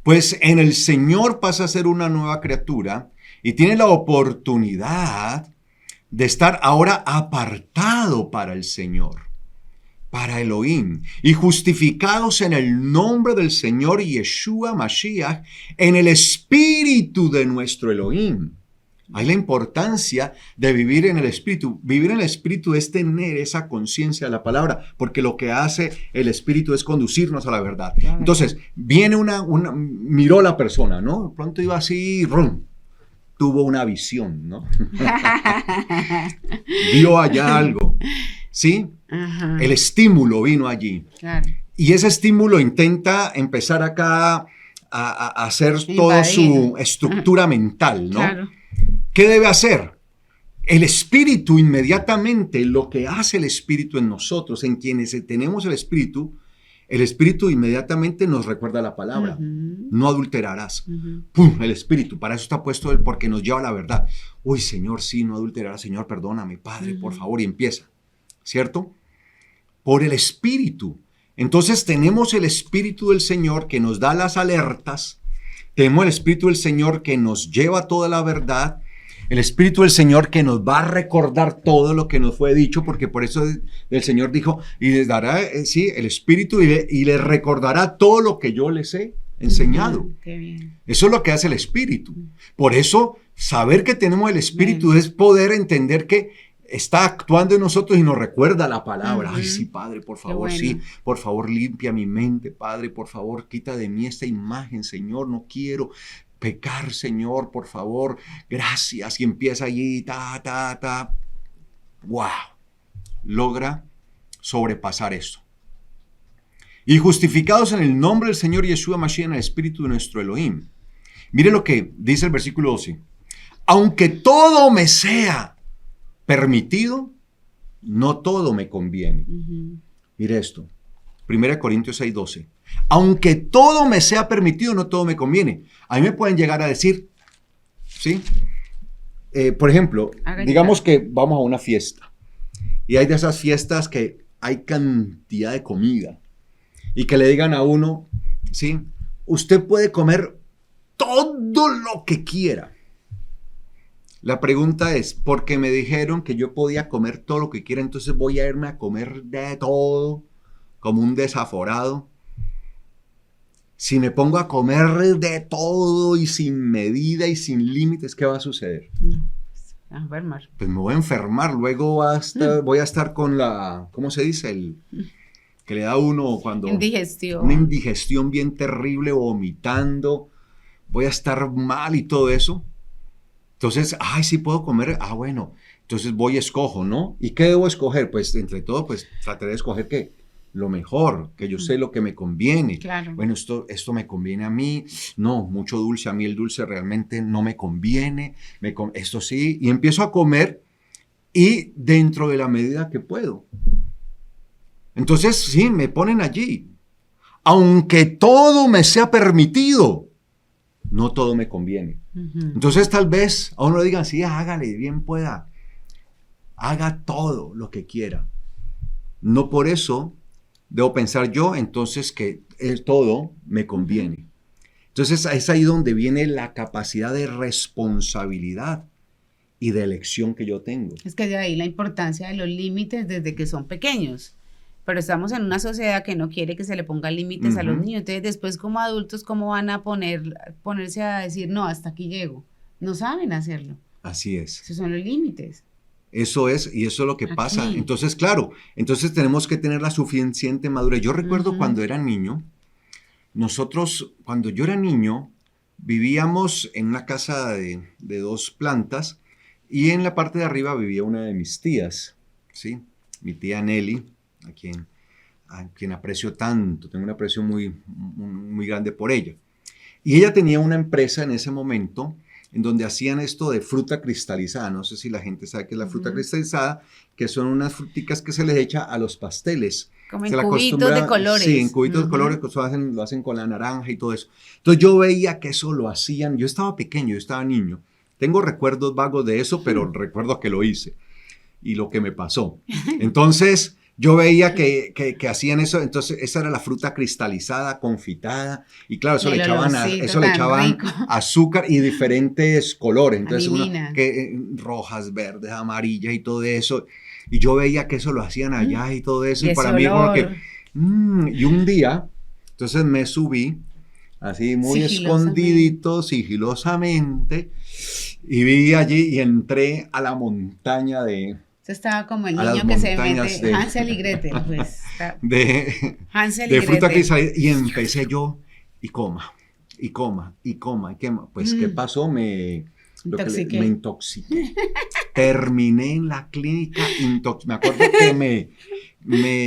pues en el Señor pasa a ser una nueva criatura y tiene la oportunidad de estar ahora apartado para el Señor, para Elohim, y justificados en el nombre del Señor Yeshua Mashiach, en el Espíritu de nuestro Elohim. Hay la importancia de vivir en el Espíritu. Vivir en el Espíritu es tener esa conciencia de la palabra, porque lo que hace el Espíritu es conducirnos a la verdad. Claro. Entonces, viene miró la persona, ¿no? De pronto iba así, ¡rum! Tuvo una visión, ¿no? Vio allá algo, ¿sí? Ajá. El estímulo vino allí. Claro. Y ese estímulo intenta empezar acá a hacer toda su Invadir. estructura mental, ¿no? Claro. ¿Qué debe hacer? El Espíritu inmediatamente, lo que hace el Espíritu en nosotros, en quienes tenemos el Espíritu inmediatamente nos recuerda la palabra. Ujú. No adulterarás. Ujú. ¡Pum! El Espíritu, para eso está puesto Él, porque nos lleva a la verdad. Uy, Señor, sí, no adulterarás. Señor, perdóname, Padre, por favor, y empieza. ¿Cierto? Por el Espíritu. Entonces tenemos el Espíritu del Señor que nos da las alertas. Tenemos el Espíritu del Señor que nos lleva a toda la verdad. El Espíritu del Señor que nos va a recordar todo lo que nos fue dicho, porque por eso el Señor dijo, y les dará, sí, el Espíritu y les recordará todo lo que yo les he enseñado. Ujú. Qué bien. Eso es lo que hace el Espíritu. Por eso, saber que tenemos el Espíritu es poder entender que está actuando en nosotros y nos recuerda la palabra. Ujú. Ay, sí, Padre, por favor, bueno. sí, por favor, limpia mi mente, Padre, por favor, quita de mí esta imagen, Señor, no quiero pecar, Señor, por favor, gracias. Y empieza allí, wow, logra sobrepasar esto. Y justificados en el nombre del Señor Yeshua Mashiach, en el Espíritu de nuestro Elohim. Mire lo que dice el versículo 12. Aunque todo me sea permitido, no todo me conviene. Ujú. Mire esto. 1 Corintios 6:12. Aunque todo me sea permitido, no todo me conviene. A mí me pueden llegar a decir, ¿sí? Por ejemplo, digamos que vamos a una fiesta. Y hay de esas fiestas que hay cantidad de comida. Y que le digan a uno, ¿sí? Usted puede comer todo lo que quiera. La pregunta es, porque me dijeron que yo podía comer todo lo que quiera, entonces voy a irme a comer de todo, como un desaforado. Si me pongo a comer de todo y sin medida y sin límites, ¿qué va a suceder? No, pues, a enfermar. Pues me voy a enfermar, luego voy a estar con la, ¿cómo se dice? Que le da a uno cuando... Indigestión. Una indigestión bien terrible, vomitando, voy a estar mal y todo eso. Entonces, ay, sí puedo comer, bueno, entonces voy y escojo, ¿no? ¿Y qué debo escoger? Pues entre todo, pues trataré de escoger ¿qué? lo mejor, que yo sé lo que me conviene. Claro. Bueno, esto me conviene a mí, no, mucho dulce, a mí el dulce realmente no me conviene, esto sí, y empiezo a comer y dentro de la medida que puedo. Entonces, sí, me ponen allí. Aunque todo me sea permitido, no todo me conviene. Entonces, tal vez a uno le digan, sí, hágale, bien pueda. Haga todo lo que quiera. No por eso debo pensar yo, entonces, que todo me conviene. Entonces, es ahí donde viene la capacidad de responsabilidad y de elección que yo tengo. Es que de ahí la importancia de los límites desde que son pequeños. Pero estamos en una sociedad que no quiere que se le pongan límites a los niños. Entonces, después como adultos, ¿cómo van a ponerse a decir, no, hasta aquí llego? No saben hacerlo. Así es. Esos son los límites. Eso es, y eso es lo que pasa. Entonces, claro, entonces tenemos que tener la suficiente madurez. Yo recuerdo cuando era niño, cuando yo era niño, vivíamos en una casa de 2 plantas y en la parte de arriba vivía una de mis tías, ¿sí? Mi tía Nelly, a quien aprecio tanto, tengo un aprecio muy, muy grande por ella. Y ella tenía una empresa en ese momento en donde hacían esto de fruta cristalizada. No sé si la gente sabe qué es la fruta cristalizada, que son unas fruticas que se les echa a los pasteles. Como en cubitos de colores. Sí, en cubitos de colores, que lo hacen con la naranja y todo eso. Entonces yo veía que eso lo hacían, yo estaba pequeño, yo estaba niño. Tengo recuerdos vagos de eso, pero recuerdo que lo hice y lo que me pasó. Entonces yo veía que hacían eso, entonces esa era la fruta cristalizada, confitada, y claro, eso le echaban azúcar y diferentes colores, entonces rojas, verdes, amarillas y todo eso, y yo veía que eso lo hacían allá y todo eso, y para mí como que, y un día, entonces me subí, así muy escondidito, sigilosamente, y vi allí y entré a la montaña estaba como el niño que se mete, Hansel y Gretel, pues. De fruta cristalina, y empecé yo, y coma. Pues, ¿qué pasó? Me intoxiqué. Terminé en la clínica me acuerdo que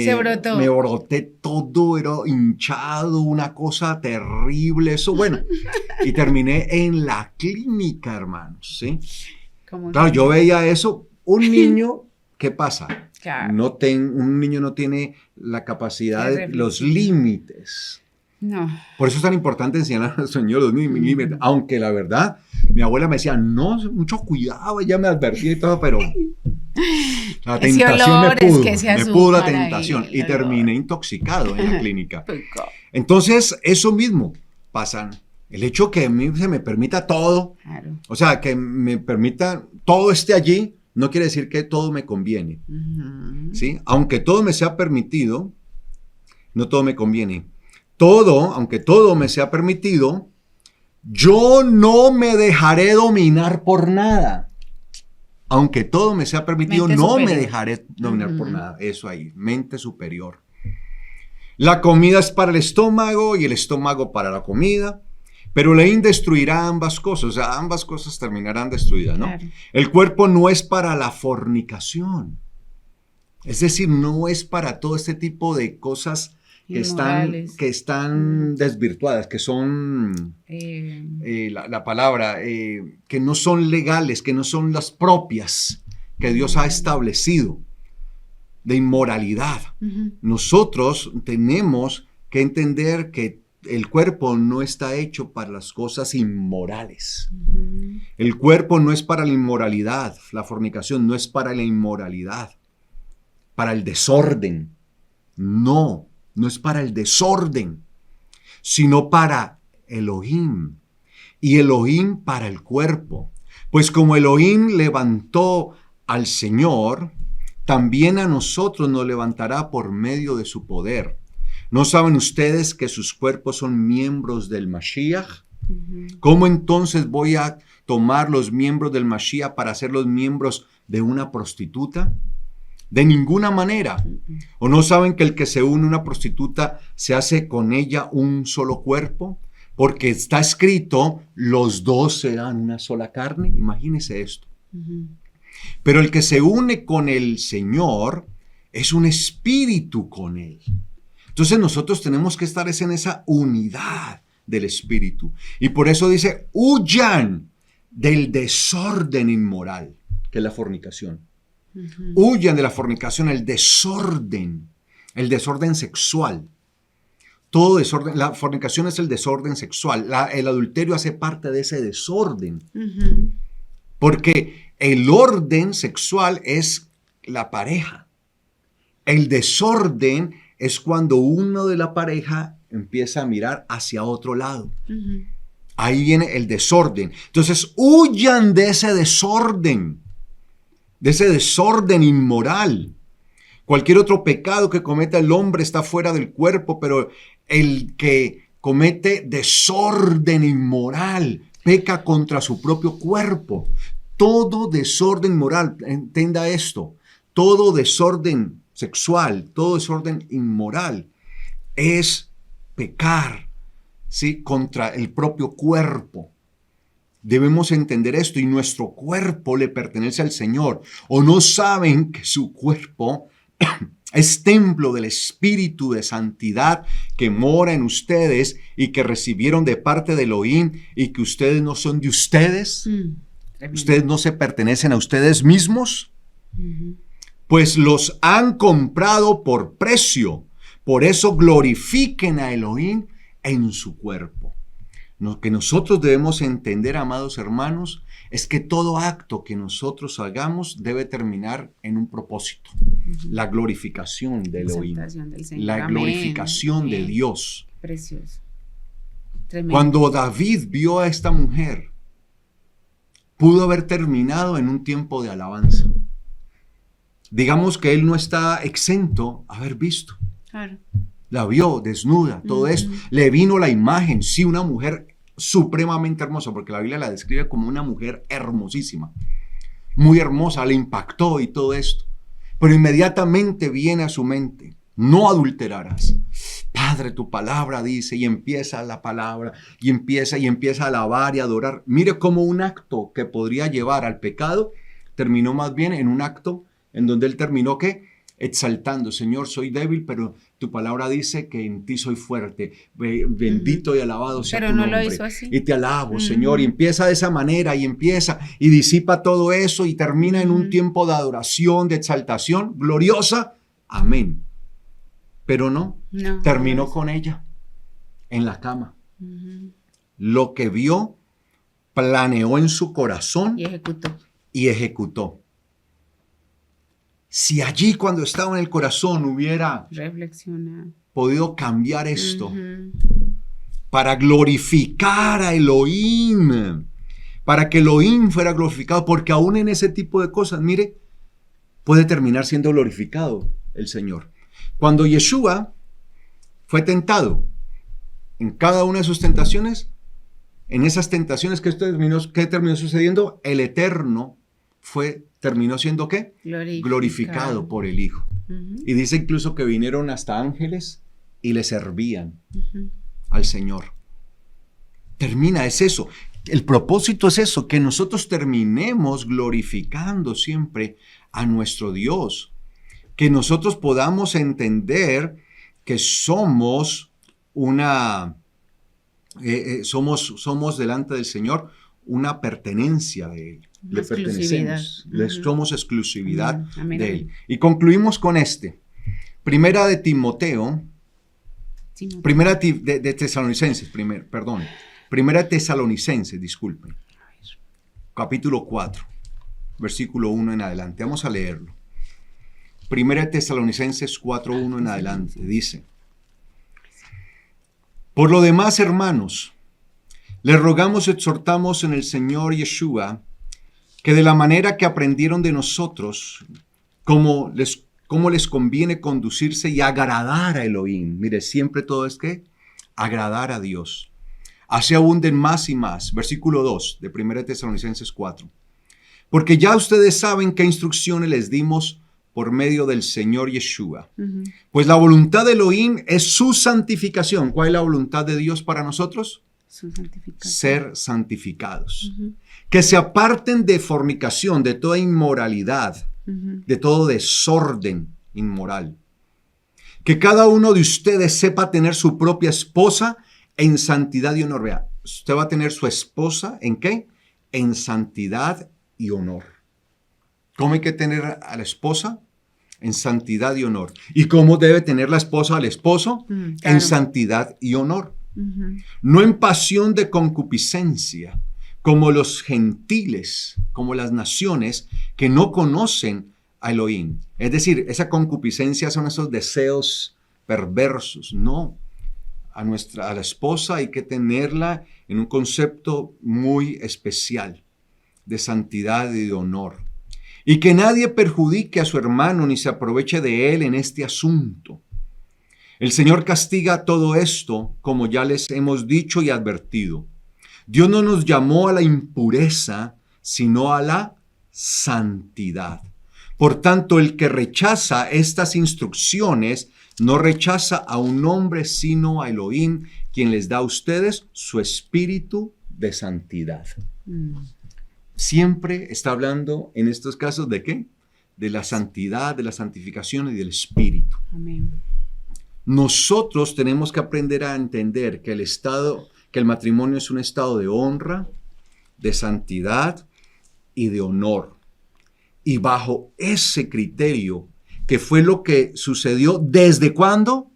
se brotó. Me broté todo, era hinchado, una cosa terrible, eso, bueno. Y terminé en la clínica, hermanos, ¿sí? Claro, yo veía eso, un niño... ¿Qué pasa? Claro. Un niño no tiene la capacidad de los límites. No. Por eso es tan importante enseñar a los niños los límites. Aunque la verdad, mi abuela me decía, no, mucho cuidado, ella me advertía y todo, pero la tentación me pudo la tentación y terminé intoxicado en la clínica. Entonces, eso mismo pasa. El hecho que a mí se me permita todo, claro. O sea, que me permita todo esté allí, no quiere decir que todo me conviene, ¿sí? Aunque todo me sea permitido, no todo me conviene. Aunque todo me sea permitido, yo no me dejaré dominar por nada. Aunque todo me sea permitido, me dejaré dominar por nada. Eso ahí, mente superior. La comida es para el estómago y el estómago para la comida. Pero la ley destruirá ambas cosas, o sea, ambas cosas terminarán destruidas, ¿no? Claro. El cuerpo no es para la fornicación, es decir, no es para todo este tipo de cosas que están desvirtuadas, que son, la palabra, que no son legales, que no son las propias que Dios ha establecido, de inmoralidad. Nosotros tenemos que entender que el cuerpo no está hecho para las cosas inmorales. El cuerpo no es para la inmoralidad. La fornicación no es para la inmoralidad, para el desorden. No es para el desorden, sino para Elohim. Y Elohim para el cuerpo. Pues como Elohim levantó al Señor, también a nosotros nos levantará por medio de su poder. ¿No saben ustedes que sus cuerpos son miembros del Mashiach? ¿Cómo entonces voy a tomar los miembros del Mashiach para ser los miembros de una prostituta? De ninguna manera. ¿O no saben que el que se une a una prostituta se hace con ella un solo cuerpo? Porque está escrito, los dos serán una sola carne. Imagínense esto. Pero el que se une con el Señor es un espíritu con él. Entonces nosotros tenemos que estar en esa unidad del Espíritu. Y por eso dice, huyan del desorden inmoral, que es la fornicación. Huyan de la fornicación, el desorden sexual. Todo desorden, la fornicación es el desorden sexual. El adulterio hace parte de ese desorden. Porque el orden sexual es la pareja. El desorden es cuando uno de la pareja empieza a mirar hacia otro lado. Ahí viene el desorden. Entonces, huyan de ese desorden inmoral. Cualquier otro pecado que cometa el hombre está fuera del cuerpo, pero el que comete desorden inmoral peca contra su propio cuerpo. Todo desorden moral, entienda esto, todo desorden sexual, todo desorden inmoral es pecar, ¿sí?, contra el propio cuerpo. Debemos entender esto, y nuestro cuerpo le pertenece al Señor. ¿O no saben que su cuerpo es templo del Espíritu de santidad que mora en ustedes y que recibieron de parte de Elohim, y que ustedes no son de ustedes? ¿Ustedes no se pertenecen a ustedes mismos? Pues los han comprado por precio. Por eso glorifiquen a Elohim en su cuerpo. Lo que nosotros debemos entender, amados hermanos, es que todo acto que nosotros hagamos debe terminar en un propósito. La glorificación de Elohim. La glorificación de Dios. Precioso. Tremendo. Cuando David vio a esta mujer, pudo haber terminado en un tiempo de alabanza. Digamos que él no está exento a haber visto. Claro. La vio desnuda, todo esto. Le vino la imagen, sí, una mujer supremamente hermosa, porque la Biblia la describe como una mujer hermosísima. Muy hermosa, le impactó y todo esto. Pero inmediatamente viene a su mente, no adulterarás. Padre, tu palabra dice, y empieza la palabra, y empieza a alabar y adorar. Mire cómo un acto que podría llevar al pecado, terminó más bien en un acto en donde él terminó, ¿qué? Exaltando, Señor, soy débil, pero tu palabra dice que en ti soy fuerte. Bendito y alabado sea tu nombre. Pero no lo hizo así. Y te alabo, Señor. Y empieza de esa manera, y disipa todo eso, y termina en un tiempo de adoración, de exaltación gloriosa. Amén. Pero no, terminó con ella en la cama. Lo que vio, planeó en su corazón y ejecutó. Si allí, cuando estaba en el corazón, hubiera podido cambiar esto para glorificar a Elohim, para que Elohim fuera glorificado, porque aún en ese tipo de cosas, mire, puede terminar siendo glorificado el Señor. Cuando Yeshua fue tentado, en cada una de sus tentaciones, en esas tentaciones, ¿qué terminó sucediendo? El Eterno terminó siendo ¿qué? Glorificado por el Hijo. Y dice incluso que vinieron hasta ángeles y le servían al Señor. Es eso. El propósito es eso, que nosotros terminemos glorificando siempre a nuestro Dios. Que nosotros podamos entender que somos somos delante del Señor una pertenencia de Él. Le pertenecemos, somos exclusividad de Él. Y concluimos con Primera de Timoteo, Primera de Tesalonicenses, Primera de Tesalonicenses, disculpen, capítulo 4, versículo 1 en adelante. Vamos a leerlo. Primera de Tesalonicenses 4:1 en adelante, dice: Por lo demás, hermanos, les rogamos y exhortamos en el Señor Yeshua que de la manera que aprendieron de nosotros, cómo les conviene conducirse y agradar a Elohim. Mire, siempre todo es que agradar a Dios. Así abunden más y más. Versículo 2 de 1 Tesalonicenses 4. Porque ya ustedes saben qué instrucciones les dimos por medio del Señor Yeshua. Pues la voluntad de Elohim es su santificación. ¿Cuál es la voluntad de Dios para nosotros? Ser santificados. Que se aparten de fornicación, de toda inmoralidad, de todo desorden inmoral. Que cada uno de ustedes sepa tener su propia esposa en santidad y honor. Vea, usted va a tener su esposa ¿en qué? En santidad y honor. ¿Cómo hay que tener a la esposa? En santidad y honor. ¿Y cómo debe tener la esposa al esposo? Claro. En santidad y honor. No en pasión de concupiscencia, como los gentiles, como las naciones que no conocen a Elohim. Es decir, esa concupiscencia son esos deseos perversos. No, a la esposa hay que tenerla en un concepto muy especial de santidad y de honor. Y que nadie perjudique a su hermano ni se aproveche de él en este asunto. El Señor castiga todo esto, como ya les hemos dicho y advertido. Dios no nos llamó a la impureza, sino a la santidad. Por tanto, el que rechaza estas instrucciones no rechaza a un hombre, sino a Elohim, quien les da a ustedes su espíritu de santidad. Siempre está hablando en estos casos ¿de qué? De la santidad, de la santificación y del espíritu. Amén. Nosotros tenemos que aprender a entender que el matrimonio es un estado de honra, de santidad y de honor. Y bajo ese criterio, que fue lo que sucedió ¿desde cuándo?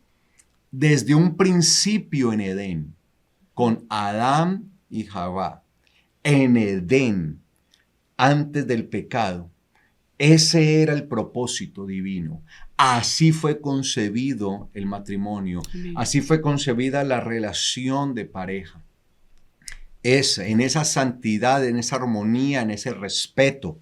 Desde un principio en Edén, con Adán y Jabá. En Edén, antes del pecado. Ese era el propósito divino. Así fue concebido el matrimonio. Así fue concebida la relación de pareja. En esa santidad, en esa armonía, en ese respeto.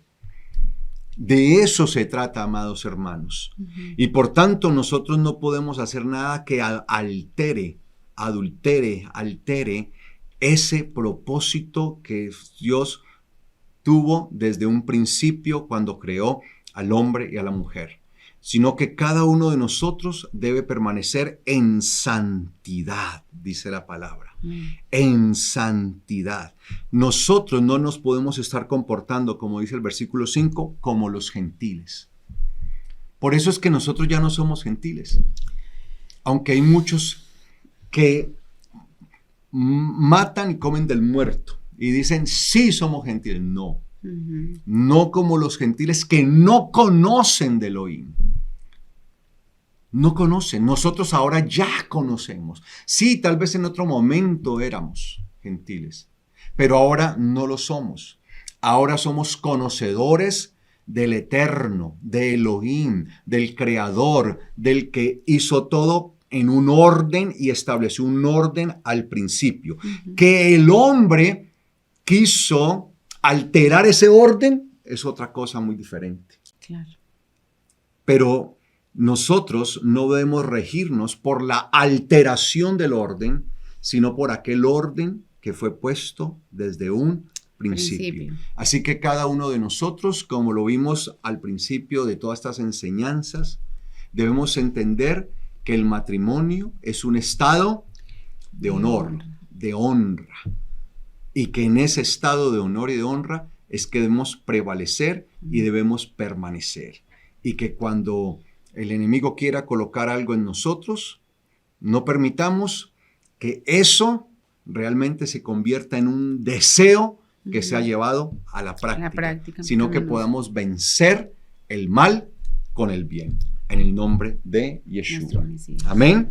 De eso se trata, amados hermanos. Y por tanto, nosotros no podemos hacer nada que altere ese propósito que Dios tuvo desde un principio cuando creó al hombre y a la mujer, sino que cada uno de nosotros debe permanecer en santidad, dice la palabra, en santidad. Nosotros no nos podemos estar comportando, como dice el versículo 5, como los gentiles. Por eso es que nosotros ya no somos gentiles, aunque hay muchos que matan y comen del muerto. Y dicen, sí somos gentiles. No, no como los gentiles que no conocen de Elohim. No conocen. Nosotros ahora ya conocemos. Sí, tal vez en otro momento éramos gentiles, pero ahora no lo somos. Ahora somos conocedores del Eterno, de Elohim, del Creador, del que hizo todo en un orden y estableció un orden al principio. Que el hombre quiso alterar ese orden, es otra cosa muy diferente. Claro. Pero nosotros no debemos regirnos por la alteración del orden, sino por aquel orden que fue puesto desde un principio. Así que cada uno de nosotros, como lo vimos al principio de todas estas enseñanzas, debemos entender que el matrimonio es un estado de honor, de honra. Y que en ese estado de honor y de honra es que debemos prevalecer y debemos permanecer. Y que cuando el enemigo quiera colocar algo en nosotros, no permitamos que eso realmente se convierta en un deseo que se ha llevado a la práctica, sino que podamos vencer el mal con el bien. En el nombre de Yeshua. Amén.